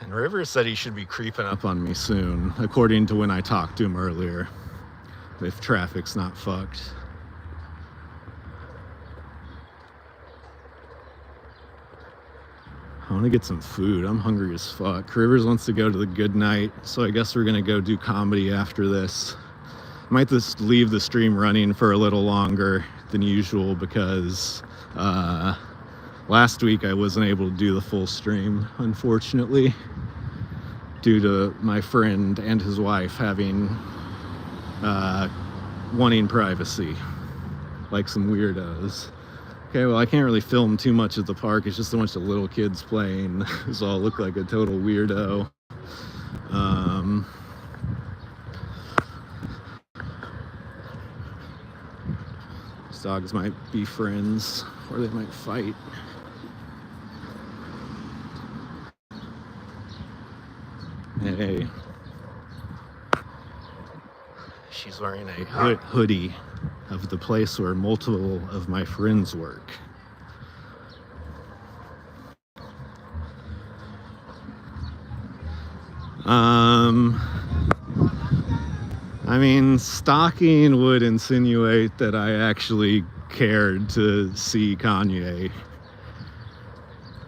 And Rivers said he should be creeping up on me soon, according to when I talked to him earlier, if traffic's not fucked. I want to get some food. I'm hungry as fuck. Rivers wants to go to the Good Night, so I guess we're gonna go do comedy after this. I might just leave the stream running for a little longer than usual because last week I wasn't able to do the full stream, unfortunately, due to my friend and his wife having wanting privacy, like some weirdos. Okay, well, I can't really film too much at the park. It's just a bunch of little kids playing, so I'll look like a total weirdo. These dogs might be friends, or they might fight. Hey. She's wearing a hoodie of the place where multiple of my friends work. I mean, stalking would insinuate that I actually cared to see Kanye.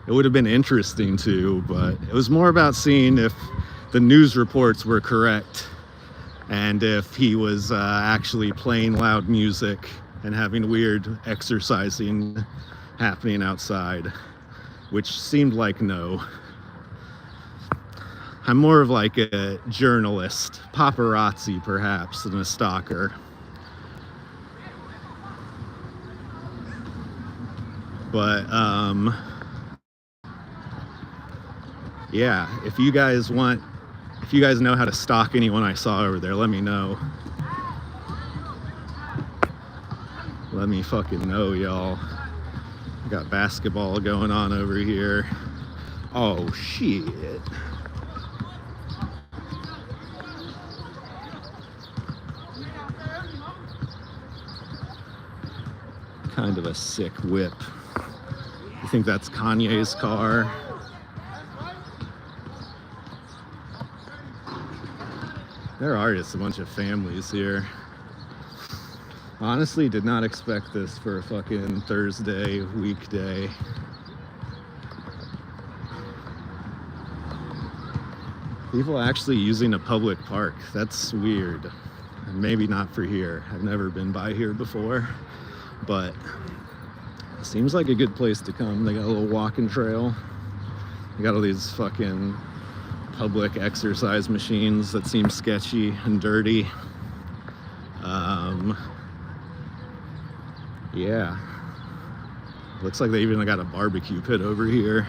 It would have been interesting too, but it was more about seeing if the news reports were correct and if he was actually playing loud music and having weird exercising happening outside, which seemed like no. I'm more of like a journalist, paparazzi perhaps, than a stalker. But yeah, if you guys know how to stalk anyone I saw over there, let me know. Let me fucking know, y'all. I got basketball going on over here. Oh shit. Kind of a sick whip. You think that's Kanye's car? There are just a bunch of families here. Honestly, did not expect this for a fucking Thursday weekday. People actually using a public park. That's weird. Maybe not for here. I've never been by here before, but it seems like a good place to come. They got a little walking trail. They got all these fucking public exercise machines that seem sketchy and dirty. Yeah. Looks like they even got a barbecue pit over here.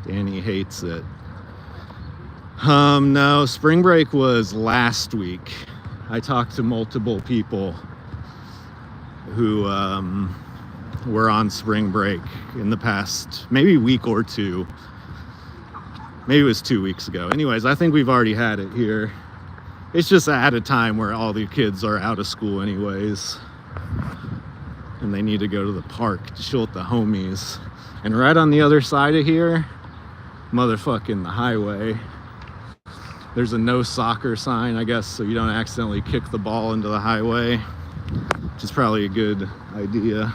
Danny hates it. No, spring break was last week. I talked to multiple people who were on spring break in the past maybe week or two. Maybe it was 2 weeks ago. Anyways, I think we've already had it here. It's just at a time where all the kids are out of school anyways, and they need to go to the park to chill with the homies. And right on the other side of here, motherfucking the highway, there's a no soccer sign, I guess, so you don't accidentally kick the ball into the highway, which is probably a good idea.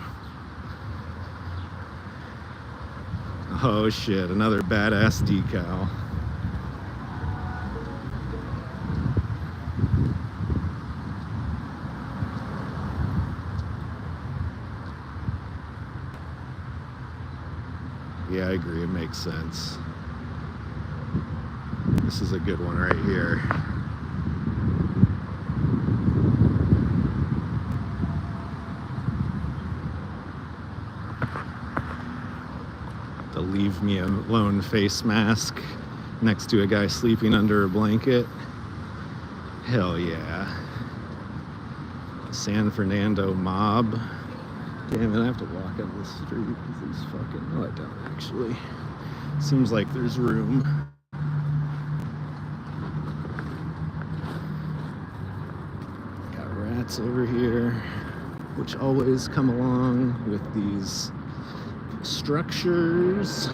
Oh shit, another badass decal. Yeah, I agree, it makes sense. This is a good one right here. The leave me alone face mask next to a guy sleeping under a blanket. Hell yeah. San Fernando mob. Damn it, I have to walk up the street because these fucking... No, I don't actually. Seems like there's room. Got rats over here, which always come along with these structures.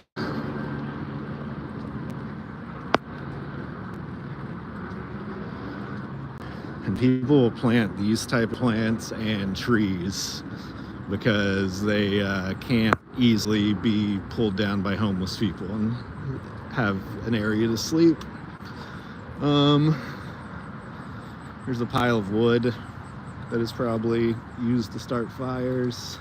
And people will plant these type of plants and trees because they can't easily be pulled down by homeless people and have an area to sleep. There's a pile of wood that is probably used to start fires.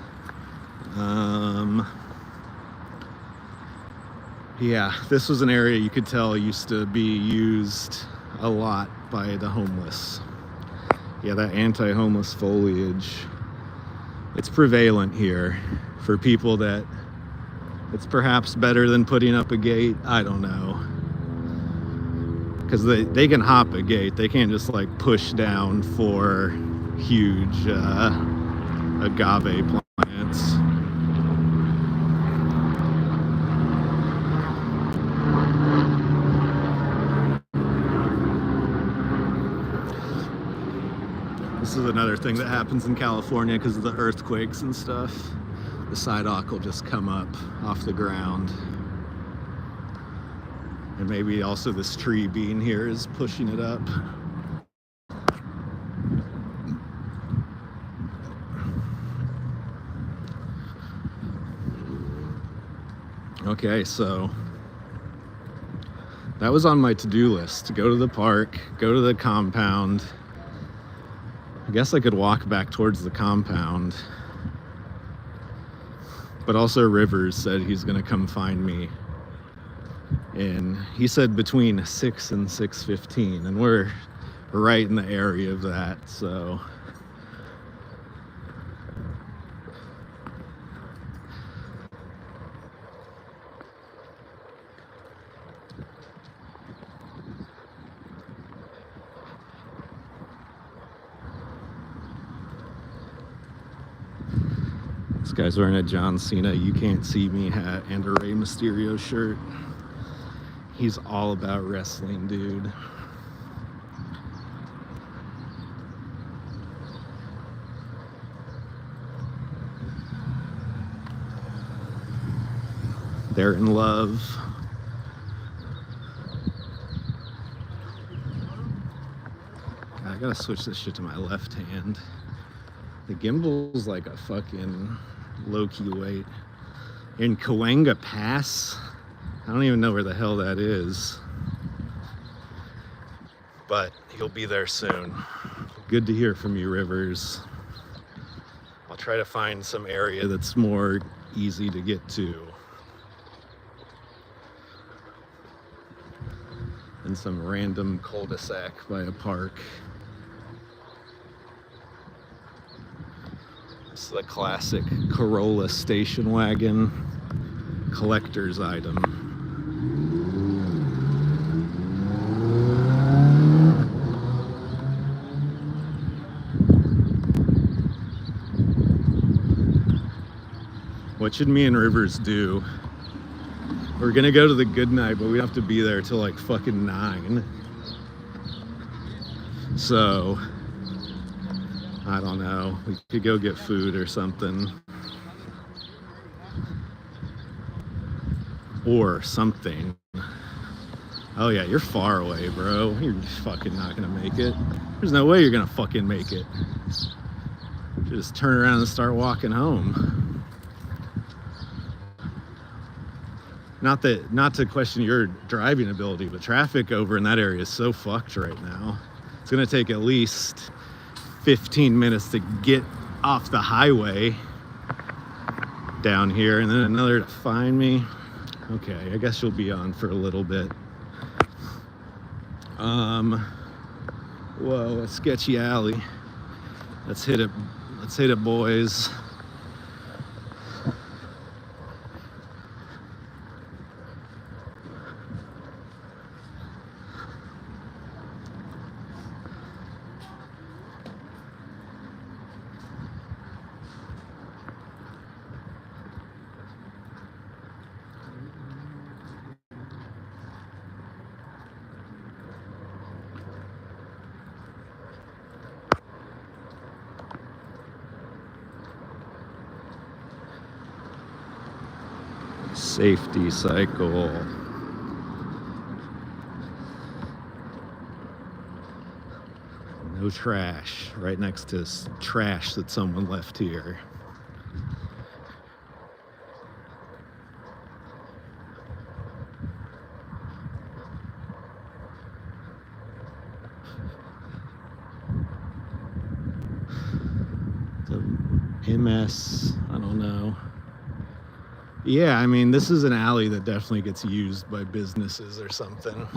Yeah, this was an area you could tell used to be used a lot by the homeless. Yeah, that anti-homeless foliage, it's prevalent here for people that it's perhaps better than putting up a gate. I don't know. Because they can hop a gate. They can't just like push down for huge agave plants. This is another thing that happens in California because of the earthquakes and stuff. The sidewalk will just come up off the ground. And maybe also this tree being here is pushing it up. Okay, so that was on my to-do list, to go to the park, go to the compound. I guess I could walk back towards the compound. But also Rivers said he's gonna come find me. And he said between 6 and 6:15, and we're right in the area of that, so. This guy's wearing a John Cena "You Can't See Me" hat and a Rey Mysterio shirt. He's all about wrestling, dude. They're in love. gotta switch this shit to my left hand. The gimbal's like a fucking low-key weight. In Cahuenga Pass, I don't even know where the hell that is, but he'll be there soon. Good to hear from you, Rivers. I'll try to find some area that's more easy to get to. In some random cul-de-sac by a park. This is a classic Corolla station wagon collector's item. What should me and Rivers do? We're gonna go to the good night, but we have to be there till like fucking 9. So, I don't know. We could go get food or something. Or something. Oh yeah, you're far away, bro. You're fucking not gonna make it. There's no way you're gonna fucking make it. Just turn around and start walking home. Not to question your driving ability, but traffic over in that area is so fucked right now. It's gonna take at least 15 minutes to get off the highway down here, and then another to find me. Okay, I guess you'll be on for a little bit. Whoa, a sketchy alley. Let's hit it, boys. Safety cycle. No trash. Right next to trash that someone left here. The MS, I don't know. Yeah, I mean, this is an alley that definitely gets used by businesses or something,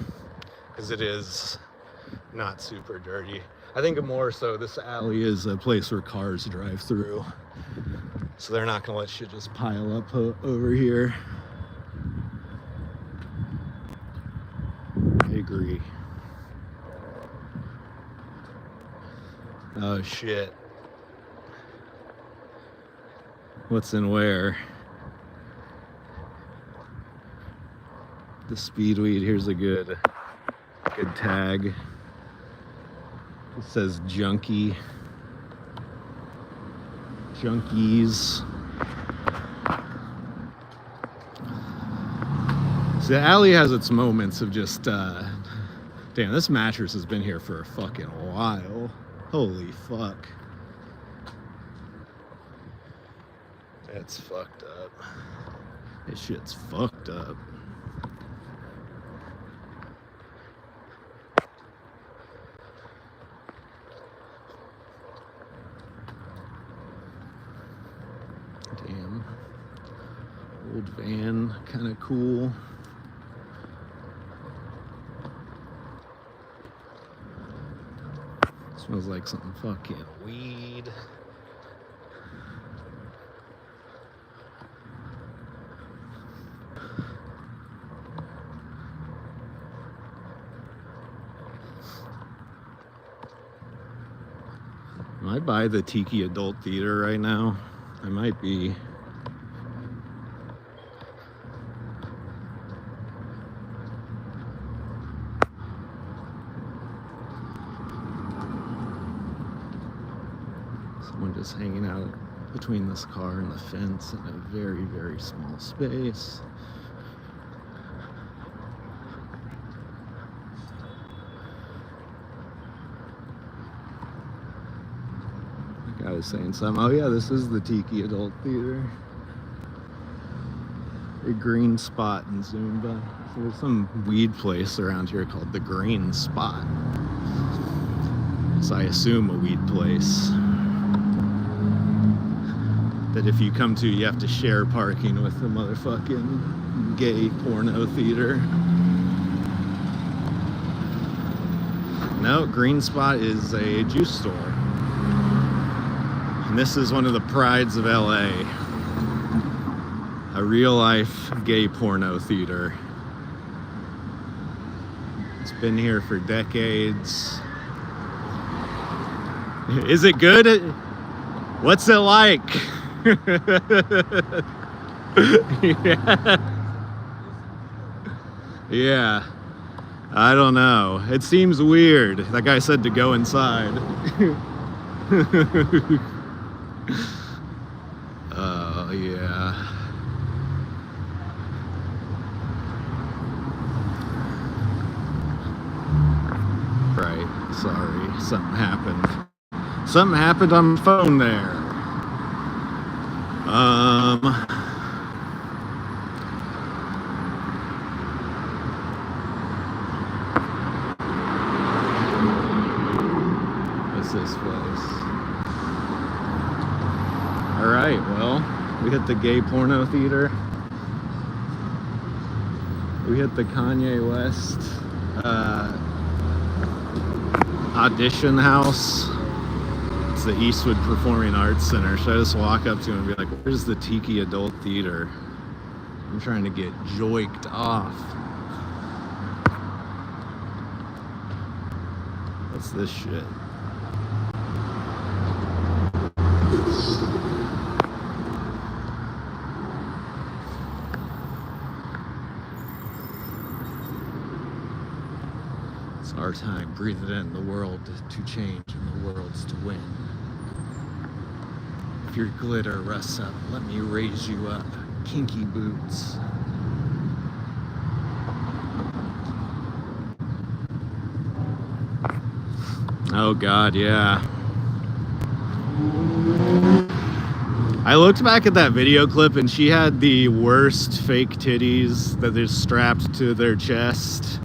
because it is not super dirty. I think more so this alley is a place where cars drive through, so they're not gonna let shit just pile up over here. I agree. Oh shit. What's in where? The speedweed, here's a good tag. It says junkies. So the alley has its moments of just damn, this mattress has been here for a fucking while. Holy fuck. That's fucked up. This shit's fucked up. Damn. Old van, kind of cool. Smells like some fucking weed. Am I by the Tiki Adult Theater right now? I might be. Someone just hanging out between this car and the fence in a very, very small space. was saying something. Oh yeah, this is the Tiki Adult Theater. A green spot in Zumba. So there's some weed place around here called the Green Spot. So I assume a weed place that if you come to, you have to share parking with the motherfucking gay porno theater. No, Green Spot is a juice store. And this is one of the prides of LA. A real-life gay porno theater. It's been here for decades. Is it good? What's it like? Yeah. Yeah. I don't know. It seems weird. That guy said to go inside. Oh, yeah. Right. Sorry. Something happened. Something happened on my phone there. What's this place? Alright, well, we hit the gay porno theater. We hit the Kanye West audition house. It's the Eastwood Performing Arts Center. Should I just walk up to him and be like, where's the Tiki Adult Theater? I'm trying to get joiked off. What's this shit? It's our time. Breathe it in. The world to change and the world's to win. If your glitter rusts up, let me raise you up. Kinky boots. Oh God, yeah. I looked back at that video clip and she had the worst fake titties that are strapped to their chest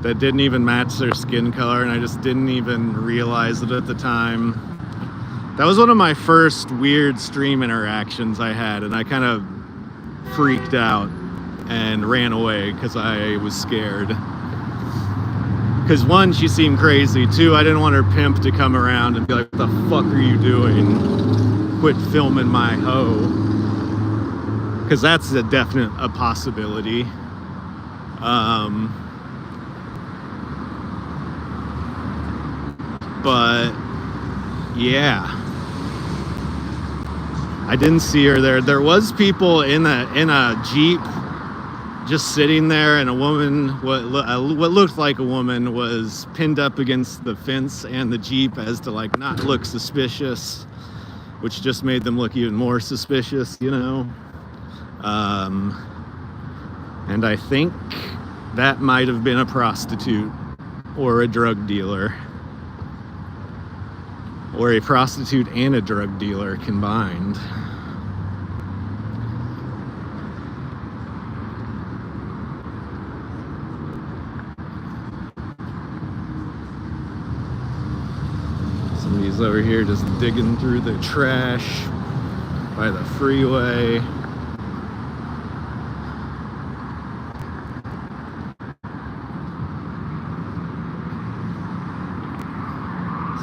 that didn't even match their skin color, and I just didn't even realize it at the time. That was one of my first weird stream interactions I had, and I kind of freaked out and ran away because I was scared. Because one, she seemed crazy. Two, I didn't want her pimp to come around and be like, what the fuck are you doing? Quit filming my hoe. Because that's a definite possibility. But yeah, I didn't see her there. There was people in a Jeep just sitting there, and a woman, what looked like a woman, was pinned up against the fence and the Jeep as to like not look suspicious, which just made them look even more suspicious, you know. And I think that might have been a prostitute or a drug dealer. Or a prostitute and a drug dealer combined. Somebody's over here just digging through the trash by the freeway.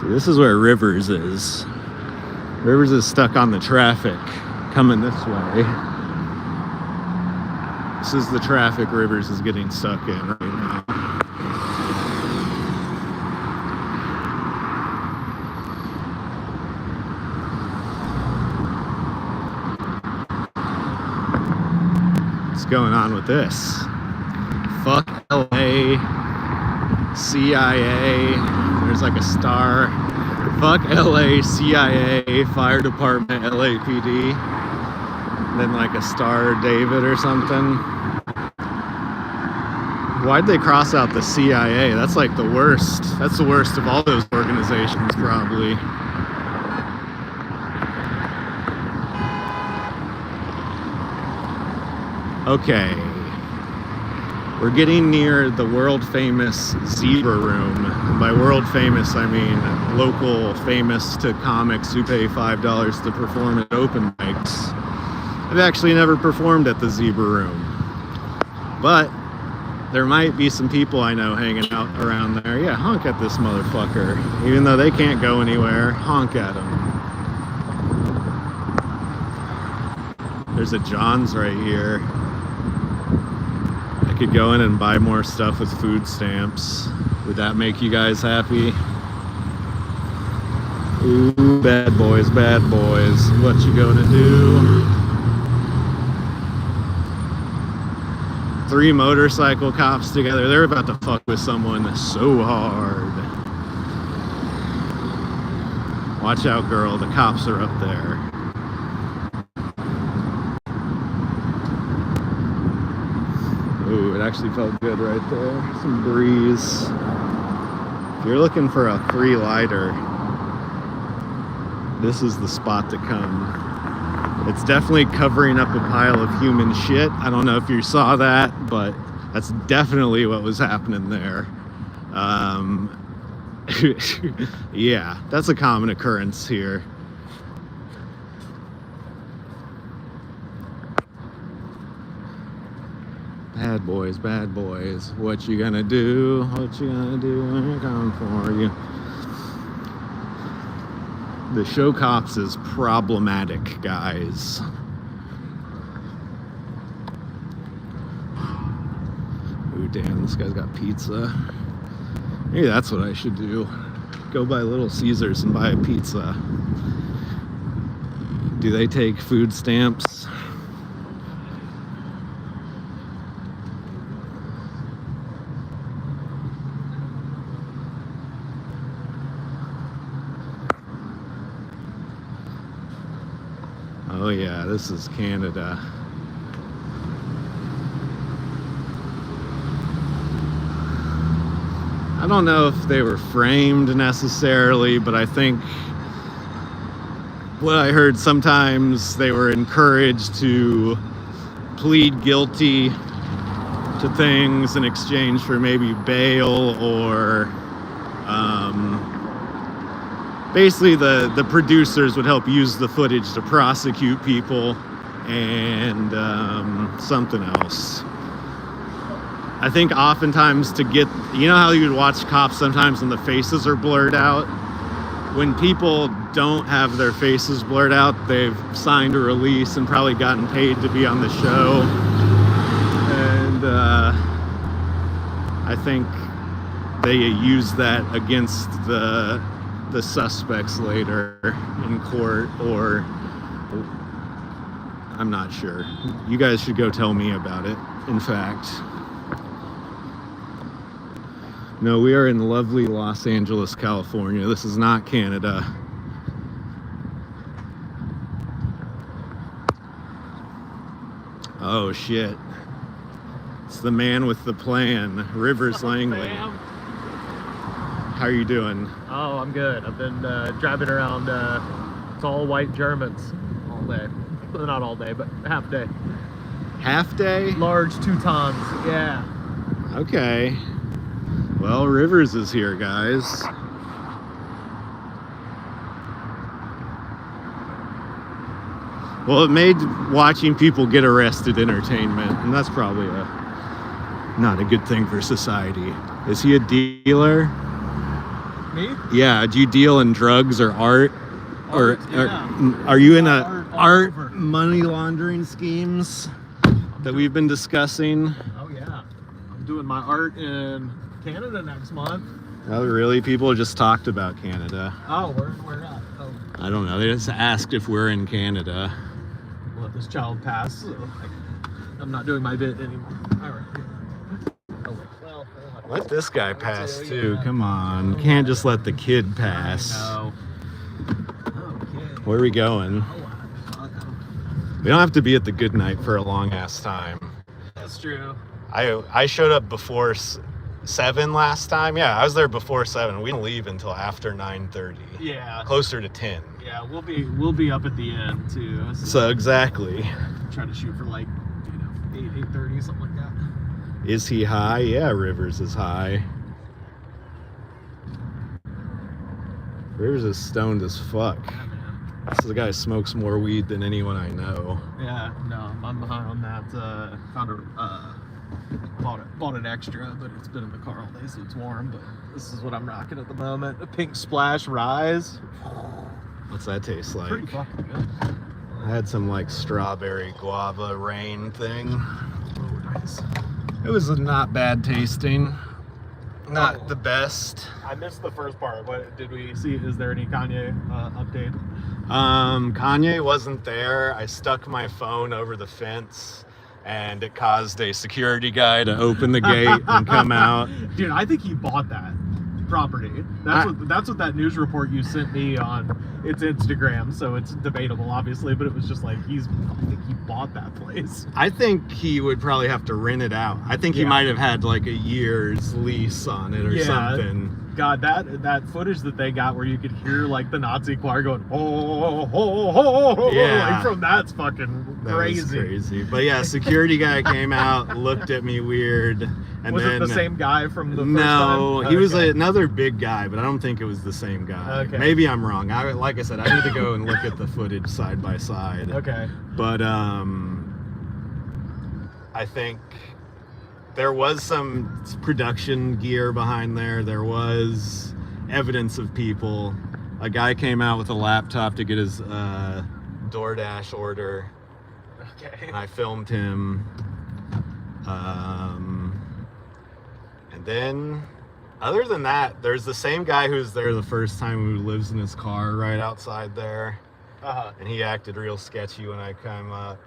This is where Rivers is. Rivers is stuck on the traffic coming this way. This is the traffic Rivers is getting stuck in right now. What's going on with this? Fuck LA, CIA. There's like a star. Fuck LA, CIA, Fire Department, LAPD. Then like a star David or something. Why'd they cross out the CIA? That's like the worst. That's the worst of all those organizations, probably. Okay. We're getting near the world famous Zebra Room. And by world famous, I mean local famous to comics who pay $5 to perform at open mics. I've actually never performed at the Zebra Room, but there might be some people I know hanging out around there. Yeah, honk at this motherfucker. Even though they can't go anywhere, honk at him. There's a John's right here. I could go in and buy more stuff with food stamps. Would that make you guys happy? Ooh, bad boys, bad boys. What you gonna do? 3 motorcycle cops together. They're about to fuck with someone so hard. Watch out, girl. The cops are up there. Ooh, it actually felt good right there. Some breeze. If you're looking for a free lighter, this is the spot to come. It's definitely covering up a pile of human shit. I don't know if you saw that, but that's definitely what was happening there. Yeah, that's a common occurrence here. Bad boys, bad boys. What you gonna do? What you gonna do when I come for you? The show cops is problematic, guys. Ooh, damn, this guy's got pizza. Maybe that's what I should do. Go by Little Caesars and buy a pizza. Do they take food stamps? Oh yeah, this is Canada. I don't know if they were framed necessarily, but I think what I heard, sometimes they were encouraged to plead guilty to things in exchange for maybe bail, or basically the producers would help use the footage to prosecute people, and something else. I think oftentimes to get, you know how you would watch cops sometimes when the faces are blurred out? When people don't have their faces blurred out, they've signed a release and probably gotten paid to be on the show. And I think they use that against the suspects later in court, or I'm not sure. You guys should go tell me about it, in fact. No, we are in lovely Los Angeles, California. This is not Canada. Oh shit. It's the man with the plan, Rivers Langley. How are you doing? Oh, I'm good. I've been driving around tall white Germans all day. Well, not all day, but half day. Half day? Large Teutons, yeah. Okay. Well, Rivers is here, guys. Well, it made watching people get arrested entertainment, and that's probably not a good thing for society. Is he a dealer? Me? Yeah, do you deal in drugs or art? Or yeah. Are you in a art money laundering schemes that we've been discussing? Oh yeah. I'm doing my art in Canada next month. Oh, really? People just talked about Canada. Oh, where at? Oh. I don't know. They just asked if we're in Canada. Let this child pass. So I'm not doing my bit anymore. All right. Oh, well, Let this guy pass too. Come on. Can't just let the kid pass. I know. Okay. Where are we going? We don't have to be at the good night for a long ass time. That's true. I showed up before 7 last time. Yeah, I was there before 7. We didn't leave until after 9:30. Yeah. Closer to 10. Yeah, we'll be up at the end too. So exactly. Trying to shoot for like, 8:30, something like that. Is he high? Yeah, Rivers is high. Rivers is stoned as fuck. Yeah, man. This is a guy who smokes more weed than anyone I know. Yeah, no, I'm high on that. Bought an extra, but it's been in the car all day, so it's warm. But this is what I'm rocking at the moment. A Pink Splash Rise. What's that taste like? Pretty fucking good. I had some like strawberry guava rain thing. Oh, nice. It was not bad tasting. Not the best. I missed the first part. What did we see? Is there any Kanye update? Kanye wasn't there. I stuck my phone over the fence and it caused a security guy to open the gate and come out. Dude, I think he bought that property. That's what that news report you sent me on. It's Instagram, so it's debatable, obviously, but it was just like I think he bought that place. I think he would probably have to rent it out. I think he might have had like a year's lease on it or something. God, that footage that they got where you could hear like the Nazi choir going, oh, oh, oh, oh, like from that's fucking crazy. That was crazy. But yeah, security guy came out, looked at me weird. And was then, it the same guy from the first time? No, he was another big guy, but I don't think it was the same guy. Okay. Maybe I'm wrong. Like I said, I need to go and look at the footage side by side. Okay. But I think there was some production gear behind there. There was evidence of people. A guy came out with a laptop to get his DoorDash order. Okay. And I filmed him. And then, other than that, there's the same guy who was there the first time who lives in his car right outside there. And he acted real sketchy when I came up.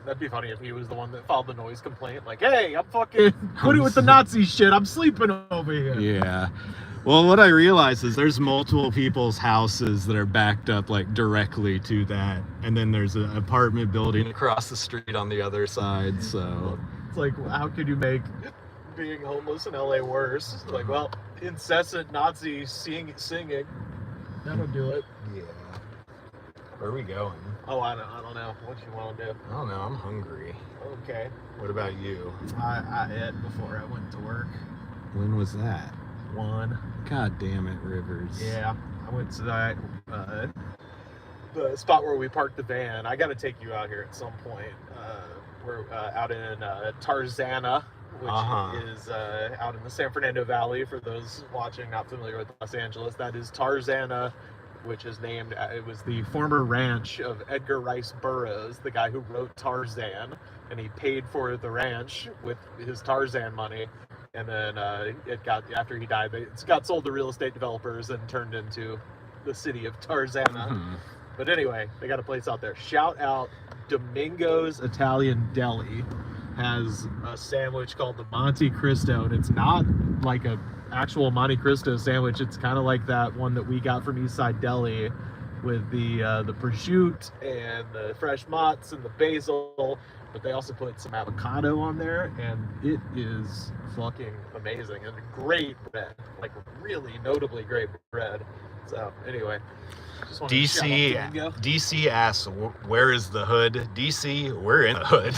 That'd be funny if he was the one that filed the noise complaint. Like, hey, I'm fucking quitting with the Nazi shit. I'm sleeping over here. Yeah. Well, what I realized is there's multiple people's houses that are backed up like directly to that. And then there's an apartment building across the street on the other side. So it's like, how could you make being homeless in LA worse? It's like, well, incessant Nazi singing. That'll do it. Yeah. Where are we going? Oh, I don't know. What you want to do? I don't know. I'm hungry. Okay. What about you? I ate before I went to work. When was that? 1. God damn it, Rivers. Yeah. I went to the spot where we parked the van. I got to take you out here at some point. We're out in Tarzana, which is out in the San Fernando Valley. For those watching not familiar with Los Angeles, that is Tarzana, which is named, it was the former ranch of Edgar Rice Burroughs, the guy who wrote Tarzan, and he paid for the ranch with his Tarzan money. And then after he died, it got sold to real estate developers and turned into the city of Tarzana. But anyway, they got a place out there. Shout out Domingo's Italian Deli has a sandwich called the Monte Cristo, and it's not like a actual Monte Cristo sandwich. It's kind of like that one that we got from Eastside Deli with the prosciutto and the fresh mozz and the basil, but they also put some avocado on there, and it is fucking amazing and great bread, like really notably great bread. So anyway, DC asks, where is the hood? DC, we're in the hood.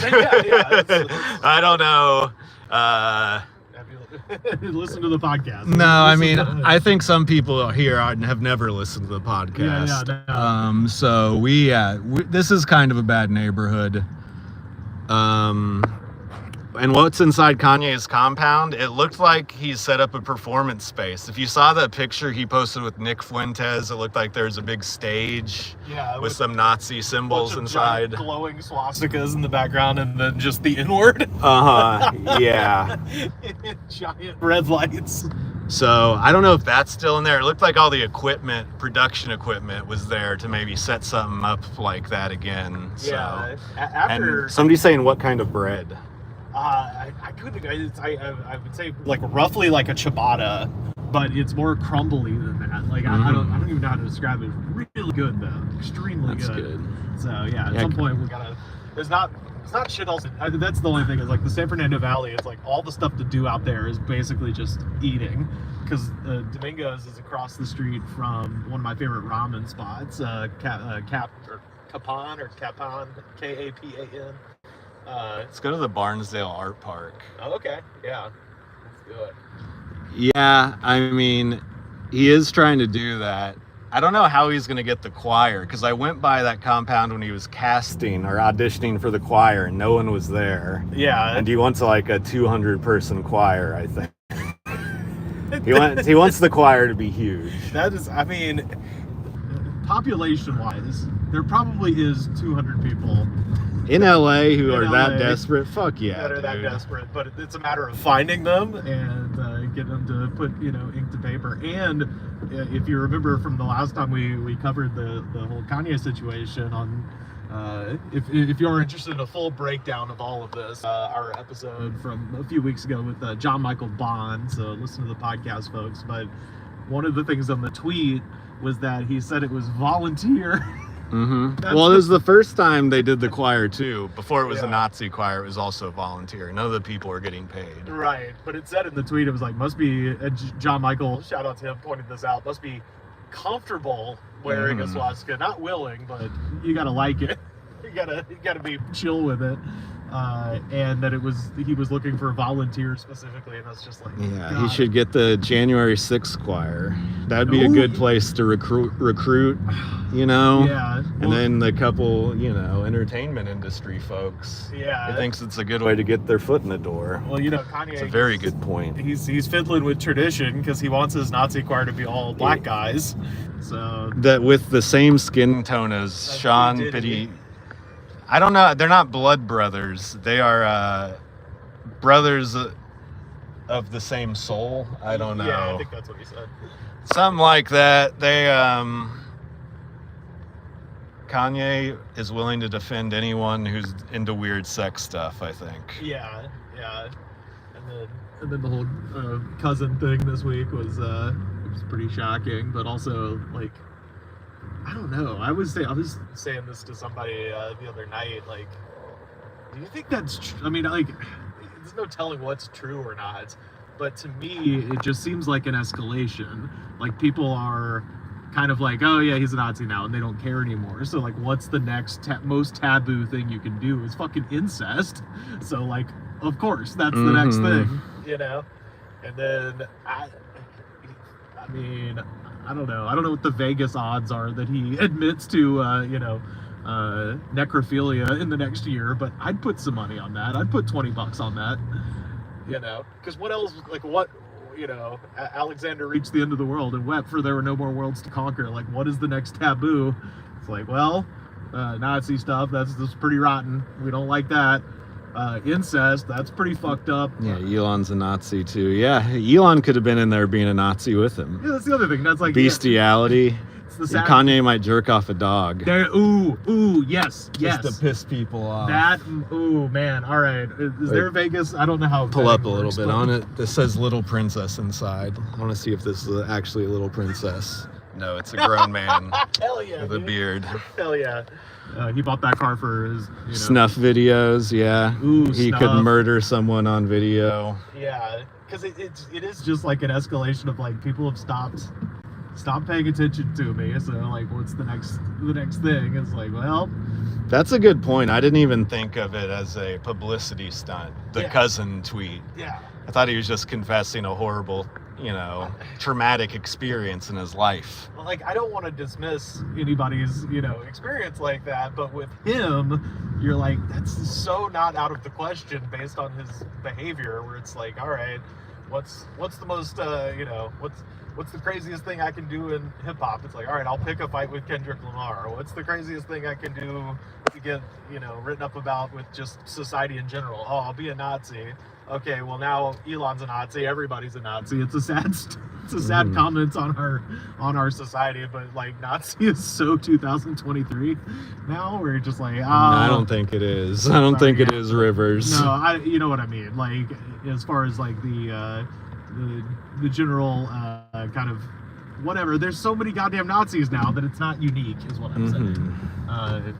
I don't know. Have you listened to the podcast? No, I mean, I think some people here have never listened to the podcast. Yeah. So this is kind of a bad neighborhood. And what's inside Kanye's compound? It looked like he set up a performance space. If you saw that picture he posted with Nick Fuentes, it looked like there's a big stage with some Nazi symbols inside. Glowing swastikas in the background, and then just the N-word. Yeah. Giant red lights. So I don't know if that's still in there. It looked like all the production equipment was there to maybe set something up like that again. Yeah. And somebody's saying, what kind of bread? I couldn't. I would say like roughly like a ciabatta, but it's more crumbly than that. Like I don't even know how to describe it. It's really good though, extremely good. So yeah, at some point we gotta. It's not shit else. That's the only thing is like the San Fernando Valley is like all the stuff to do out there is basically just eating, because Domingo's is across the street from one of my favorite ramen spots, Kapan, Kapan, Kapan. Let's go to the Barnesdale Art Park. Oh, okay, yeah, let's do it. Yeah, I mean, he is trying to do that. I don't know how he's going to get the choir, because I went by that compound when he was casting or auditioning for the choir, and no one was there. Yeah. And he wants like a 200-person choir, I think. He wants the choir to be huge. That is, I mean, population-wise, there probably is 200 people in LA who in are LA that desperate. Fuck yeah, that are dude. that desperate, but it's a matter of finding them and getting them to put ink to paper. And if you remember from the last time we covered the whole Kanye situation on if you're interested in a full breakdown of all of this, our episode from a few weeks ago with John Michael Bond, so listen to the podcast, folks. But one of the things on the tweet was that he said it was volunteer. Mm-hmm. Well, it was the first time they did the choir too. Before it was a Nazi choir, it was also volunteer. None of the people were getting paid. Right, but it said in the tweet, it was like, must be, John Michael, shout out to him pointing this out, must be comfortable wearing a swastika. Not willing, but you gotta like it. You gotta be chill with it. And that he was looking for volunteers specifically, and that's just like, yeah, God. He should get the January 6th choir. That'd be a good place to recruit, Yeah. And then the couple, entertainment industry folks. Yeah. He thinks it's a good way to get their foot in the door. Well, Kanye. It's a very good point. He's fiddling with tradition because he wants his Nazi choir to be all black guys. So that with the same skin tone as Sean Pitty. I don't know. They're not blood brothers. They are brothers of the same soul. I don't know. Yeah, I think that's what he said. Something like that. They Kanye is willing to defend anyone who's into weird sex stuff, I think. Yeah. And then the whole cousin thing this week was pretty shocking, but also like, I don't know. I was saying this to somebody the other night. Like, do you think that's true? I mean, like, there's no telling what's true or not. But to me, it just seems like an escalation. Like, people are kind of like, oh yeah, he's a Nazi now, and they don't care anymore. So like, what's the next most taboo thing you can do? Is fucking incest. So like, of course, that's the next thing. And then I mean, I don't know. I don't know what the Vegas odds are that he admits to, necrophilia in the next year, but I'd put some money on that. I'd put $20 on that, because what else, like what, Alexander reached the end of the world and wept for there were no more worlds to conquer. Like, what is the next taboo? It's like, well, Nazi stuff, that's pretty rotten. We don't like that. Incest, that's pretty fucked up. Yeah, Elon's a Nazi too. Yeah, Elon could have been in there being a Nazi with him. Yeah, that's the other thing. That's like bestiality. It's the sad Kanye might jerk off a dog. Yes. Just to piss people off. Man. All right. Is there Vegas? I don't know how. Pull up a little bit on it. This says Little Princess inside. I want to see if this is actually a little princess. No, it's a grown man. Hell yeah, with a beard. Hell yeah. He bought that car for his snuff videos. Yeah. He could murder someone on video. Yeah, because it is just like an escalation of like, people have stopped paying attention to me. So like, what's the next thing? It's like, well, that's a good point. I didn't even think of it as a publicity stunt. The cousin tweet. Yeah. I thought he was just confessing a horrible, traumatic experience in his life. Well, like, I don't want to dismiss anybody's, experience like that, but with him, you're like, that's so not out of the question based on his behavior, where it's like, all right, what's the most, what's the craziest thing I can do in hip hop? It's like, all right, I'll pick a fight with Kendrick Lamar. What's the craziest thing I can do to get, written up about with just society in general? Oh, I'll be a Nazi. Okay, well now Elon's a Nazi. Everybody's a Nazi. It's a sad comment on our society, but like, Nazi is so 2023 now. We're just like, I don't think it is. I don't think it is, Rivers. No, you know what I mean. Like, as far as like the general kind of whatever. There's so many goddamn Nazis now that it's not unique, is what I'm saying.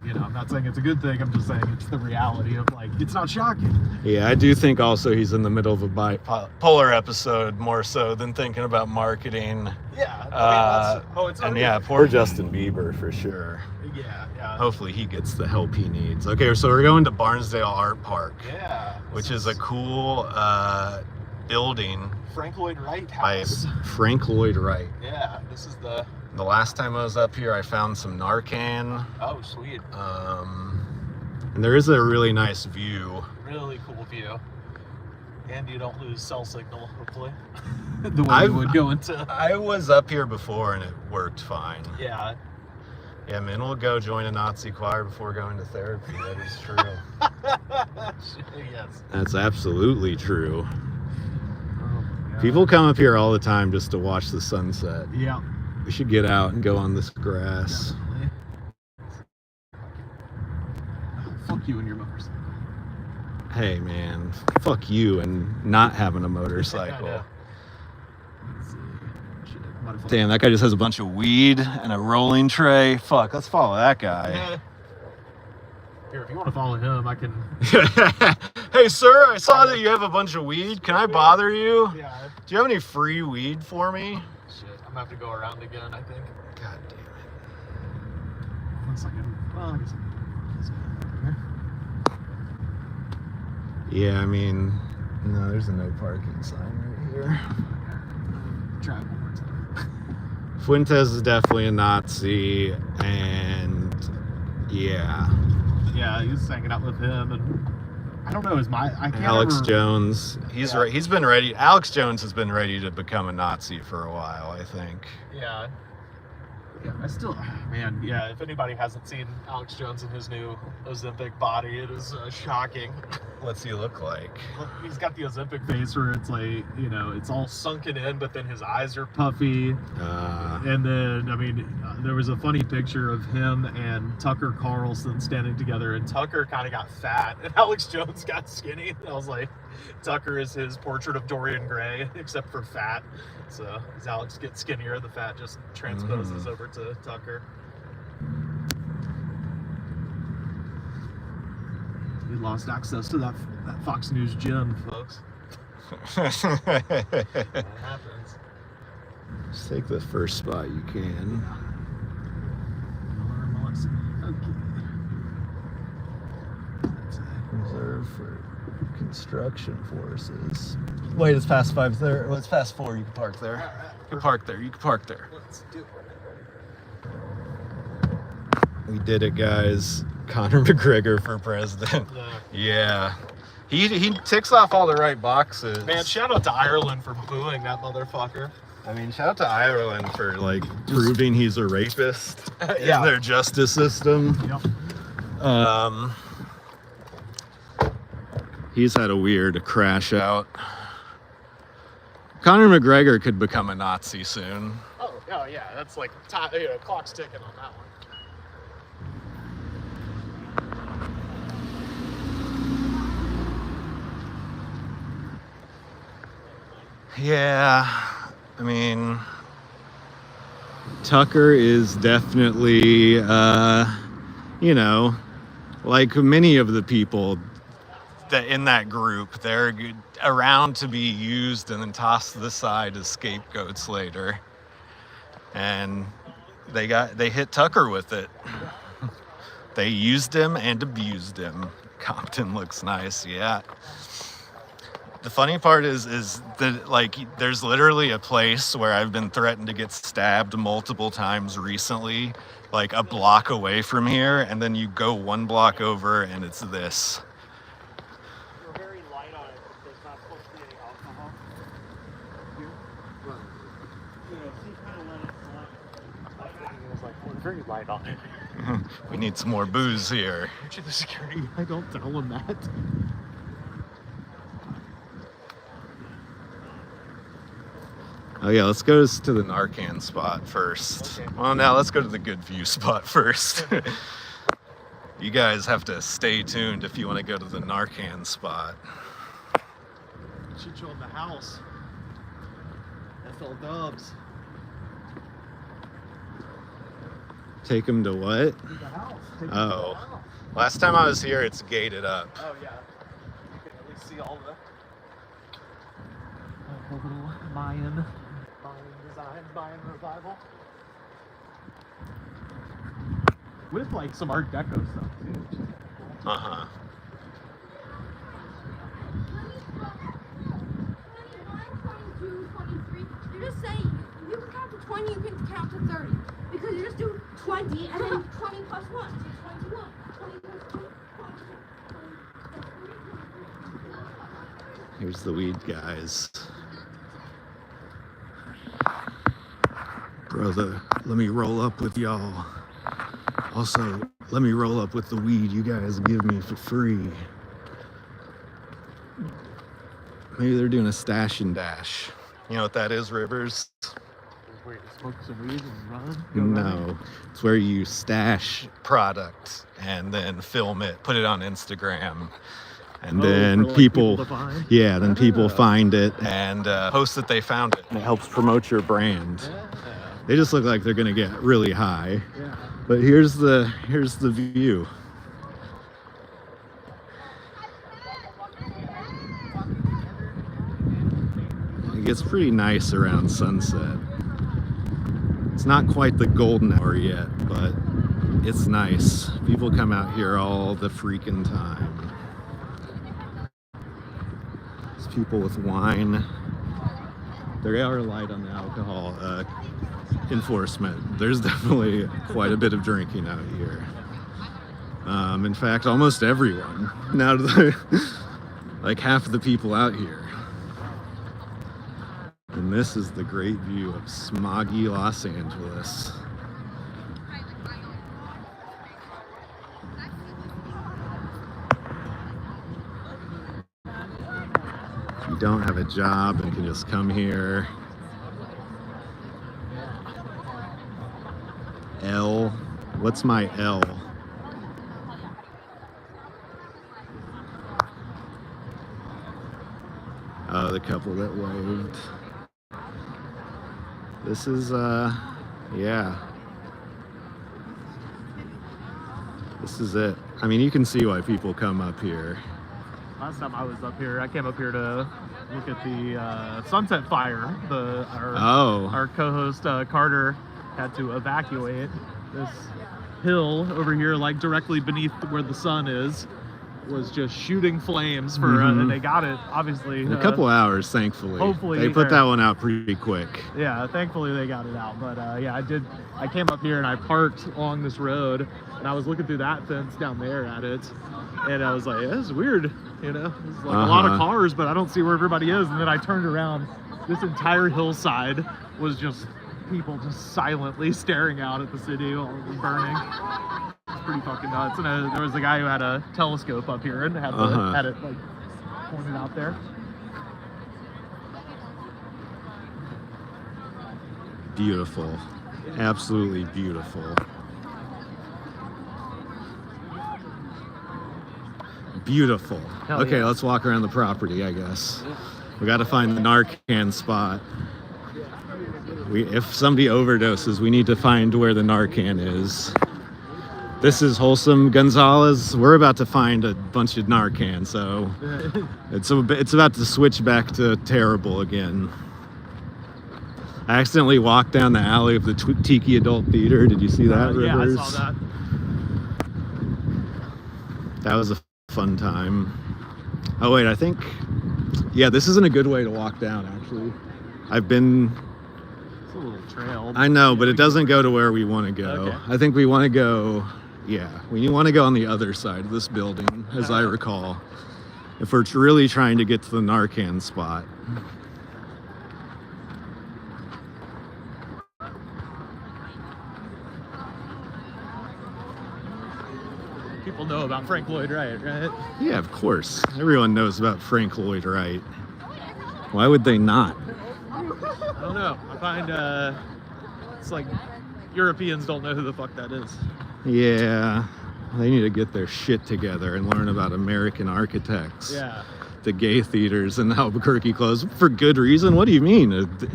You know, I'm not saying it's a good thing. I'm just saying it's the reality of, like, it's not shocking. Yeah, I do think also he's in the middle of a bipolar episode more so than thinking about marketing. Yeah. I mean, it's and yeah, poor Justin Bieber for sure. Yeah. Hopefully he gets the help he needs. Okay, so we're going to Barnesdale Art Park. Yeah. Which is a cool building. Frank Lloyd Wright house. By Frank Lloyd Wright. Yeah, this is the last time I was up here, I found some Narcan. Oh, sweet. And there is a really nice view. Really cool view. And you don't lose cell signal, hopefully. The way you would go into. I was up here before and it worked fine. Yeah. Yeah, men will go join a Nazi choir before going to therapy. That is true. Yes. That's absolutely true. Oh, people come up here all the time just to watch the sunset. Yeah. We should get out and go on this grass. Definitely. Fuck you and your motorcycle. Hey man, fuck you and not having a motorcycle. Damn, that guy just has a bunch of weed and a rolling tray. Fuck, let's follow that guy. Here, if you want to follow him, I can. Hey sir, I saw that you have a bunch of weed. Can I bother you? Yeah. Do you have any free weed for me? Shit, I'm gonna have to go around again, I think. God damn it. 1 second. Well, I guess Yeah, I mean, no, there's a no parking sign right here. Try it one more time. Fuentes is definitely a Nazi, and yeah. Yeah, he was hanging out with him, and I don't know, I can't Alex Jones, he's been ready. Alex Jones has been ready to become a Nazi for a while, I think. Yeah. Yeah, I still, man, yeah, if anybody hasn't seen Alex Jones in his new Ozempic body, it is shocking. What's he look like? He's got the Ozempic face where it's like, you know, it's all sunken in, but then his eyes are puffy. And then, I mean, there was a funny picture of him and Tucker Carlson standing together, and Tucker kind of got fat, and Alex Jones got skinny. And I was like, Tucker is his portrait of Dorian Gray, except for fat. So as Alex gets skinnier, the fat just transposes over to Tucker. We lost access to that Fox News gym, folks. That happens. Just take the first spot you can. Reserved for construction forces. Wait, it's past 5:30. Well, it's past 4. You can park there. You can park there. You can park there. Let's do it. We did it, guys. Conor McGregor for president. Yeah. He ticks off all the right boxes. Man, shout out to Ireland for booing that motherfucker. I mean, shout out to Ireland for, like, proving he's a rapist in their justice system. Yep. He's had a weird crash out. Conor McGregor could become a Nazi soon. Oh yeah, that's like clock's ticking on that one. Yeah, I mean, Tucker is definitely, you know, like many of the people that in that group, they're around to be used and then tossed to the side as scapegoats later. And they hit Tucker with it. They used him and abused him. Compton looks nice, yeah. The funny part is that, like, there's literally a place where I've been threatened to get stabbed multiple times recently, like a block away from here, and then you go 1 block over and it's this. We're very light on it. There's not supposed to be any alcohol. You know, she kind of let it slide. It was like, we're very light on it. We need some more booze here. To the security, I don't tell him that. Oh yeah, let's go to the Narcan spot first. Okay. Well, now let's go to the good view spot first. You guys have to stay tuned if you want to go to the Narcan spot. Should show him the house. SL Dubs. Take them to what? To the house. Take 'em to the Oh. house. Last time I was here, it's gated up. Oh yeah. You can at least see all the little Mayan design, Mayan revival. With like some Art Deco stuff too. Uh-huh. You just say you can count to 20, you can count to 30. Because you just do 20 and then 20 plus 1. So 21. 20 plus 2. Here's the weed guys. Brother, let me roll up with y'all. Also, let me roll up with the weed you guys give me for free. Maybe they're doing a stash and dash. You know what that is, Rivers? Where you smoke some weed and run? No, it's where you stash product and then film it, put it on Instagram, and then for, like, people to find? yeah, then people Ah. find it and post that they found it. And it helps promote your brand. Yeah. They just look like they're gonna get really high. Yeah. But here's the view. It gets pretty nice around sunset. It's not quite the golden hour yet, but it's nice. People come out here all the freaking time. There's people with wine. They are light on the alcohol enforcement. There's definitely quite a bit of drinking out here. In fact, almost everyone. Now, like half of the people out here. And this is the great view of smoggy Los Angeles. If you don't have a job and can just come here. L. What's my L? Oh, the couple that waved. This is, yeah. This is it. I mean, you can see why people come up here. Last time I was up here, I came up here to look at the Sunset Fire. Our co-host Carter had to evacuate this hill over here, like directly beneath where the sun is. Was just shooting flames for, and they got it obviously in a couple hours, thankfully. Hopefully they put that one out pretty quick. Yeah, thankfully they got it out. But yeah, I came up here and I parked along this road, and I was looking through that fence down there at it, and I was like, yeah, this is weird, you know. It's like a lot of cars, but I don't see where everybody is. And then I turned around, this entire hillside was just people just silently staring out at the city while it was burning. It's pretty fucking nuts. And there was a guy who had a telescope up here and had it like pointed out there. Beautiful, absolutely beautiful. Beautiful. Hell okay, yeah. Let's walk around the property, I guess. We got to find the Narcan spot. If somebody overdoses, we need to find where the Narcan is. This is Wholesome Gonzalez. We're about to find a bunch of Narcan, so it's about to switch back to terrible again. I accidentally walked down the alley of the Tiki Adult Theater. Did you see that, Rivers? Yeah, I saw that. That was a fun time. Oh wait, I think, yeah, this isn't a good way to walk down, actually. I've been... It's a little trail. I know, but it doesn't go to where we want to go. Okay. I think we want to go, yeah, we want to go on the other side of this building, as I recall, if we're really trying to get to the Narcan spot. People know about Frank Lloyd Wright, right? Yeah, of course. Everyone knows about Frank Lloyd Wright. Why would they not? I don't know. I find it's like Europeans don't know who the fuck that is. Yeah, they need to get their shit together and learn about American architects. Yeah. the gay theaters in Albuquerque closed for good reason. What do you mean?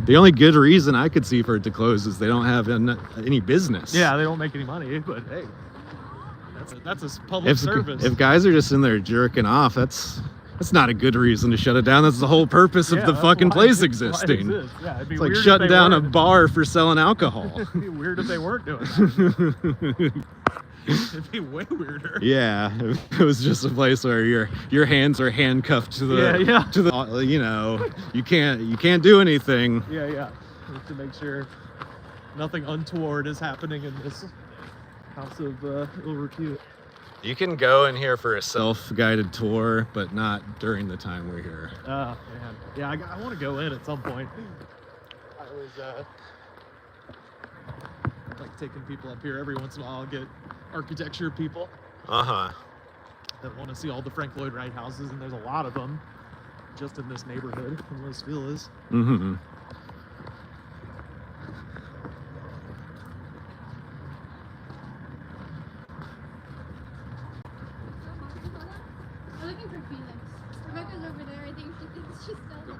The only good reason I could see for it to close is they don't have any business. Yeah, they don't make any money, but hey, that's a public service. If guys are just in there jerking off, that's not a good reason to shut it down. That's the whole purpose of the fucking place existing. Yeah, it'd be It's like weird shutting down a bar for selling alcohol. It'd be weird if they weren't doing that. It'd be way weirder. Yeah, if it was just a place where your hands are handcuffed to the to the, you know, you can't do anything. Yeah. Just to make sure nothing untoward is happening in this house of ill repute. You can go in here for a self-guided tour, but not during the time we're here. Oh man, yeah, I want to go in at some point. I always like taking people up here every once in a while. I'll get architecture people that want to see all the Frank Lloyd Wright houses, and there's a lot of them just in this neighborhood in Los Feliz. Mm-hmm. We're looking for Phoenix. Rebecca's over there. I think she thinks she's still there.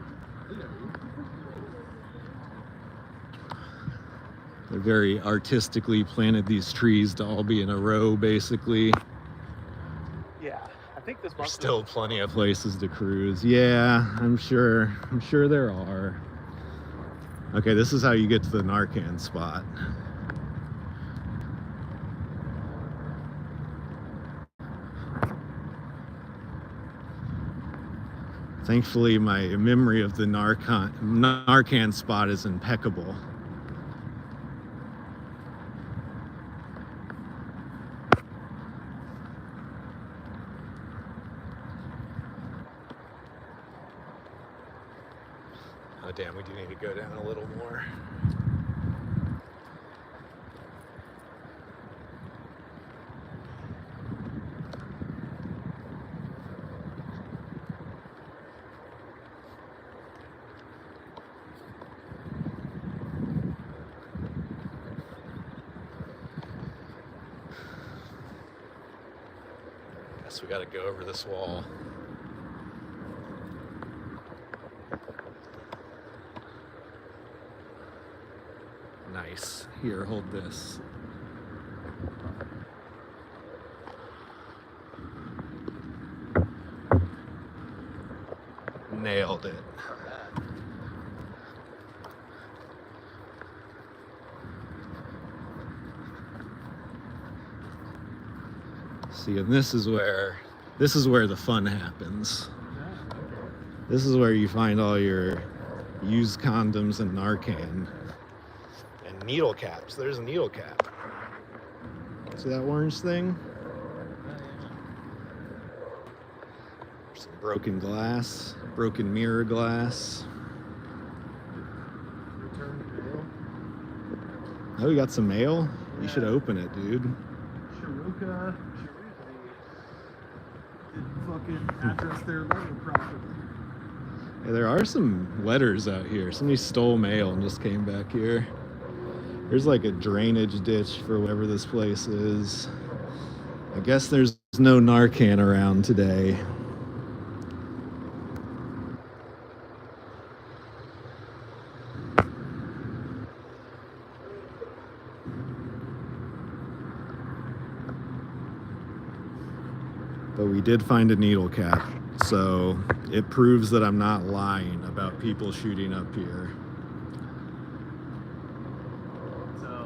They very artistically planted these trees to all be in a row, basically. Yeah, I think this There's still plenty of places to cruise. Yeah, I'm sure there are. Okay, this is how you get to the Narcan spot. Thankfully, my memory of the Narcan spot is impeccable. Oh damn, we do need to go down a little more. Guess we gotta go over this wall. Nice. Here, hold this. Nailed it. See, and this is where the fun happens. This is where you find all your used condoms and Narcan. And needle caps. There's a needle cap. See that orange thing? Some broken glass, broken mirror glass. Oh, you got some mail? You should open it, dude. Sharuka didn't fucking address their letter properly. Yeah, there are some letters out here. Somebody stole mail and just came back here. There's like a drainage ditch for whatever this place is. I guess there's no Narcan around today. But we did find a needle cap, so it proves that I'm not lying about people shooting up here.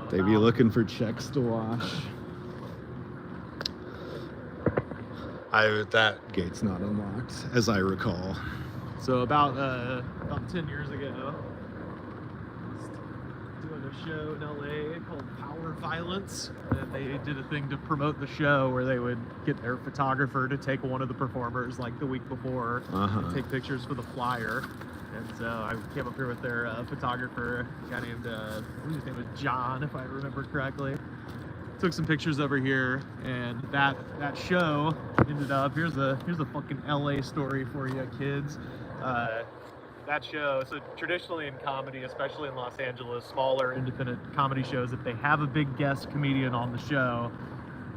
They be looking for checks to wash. That gate's not unlocked, as I recall. So about 10 years ago, doing a show in LA called Power Violence, and they did a thing to promote the show where they would get their photographer to take one of the performers like the week before, and take pictures for the flyer. And so I came up here with their photographer, a guy named, his name was John, if I remember correctly. Took some pictures over here, and that show ended up, here's a fucking LA story for you kids. That show, so traditionally in comedy, especially in Los Angeles, smaller independent comedy shows, if they have a big guest comedian on the show,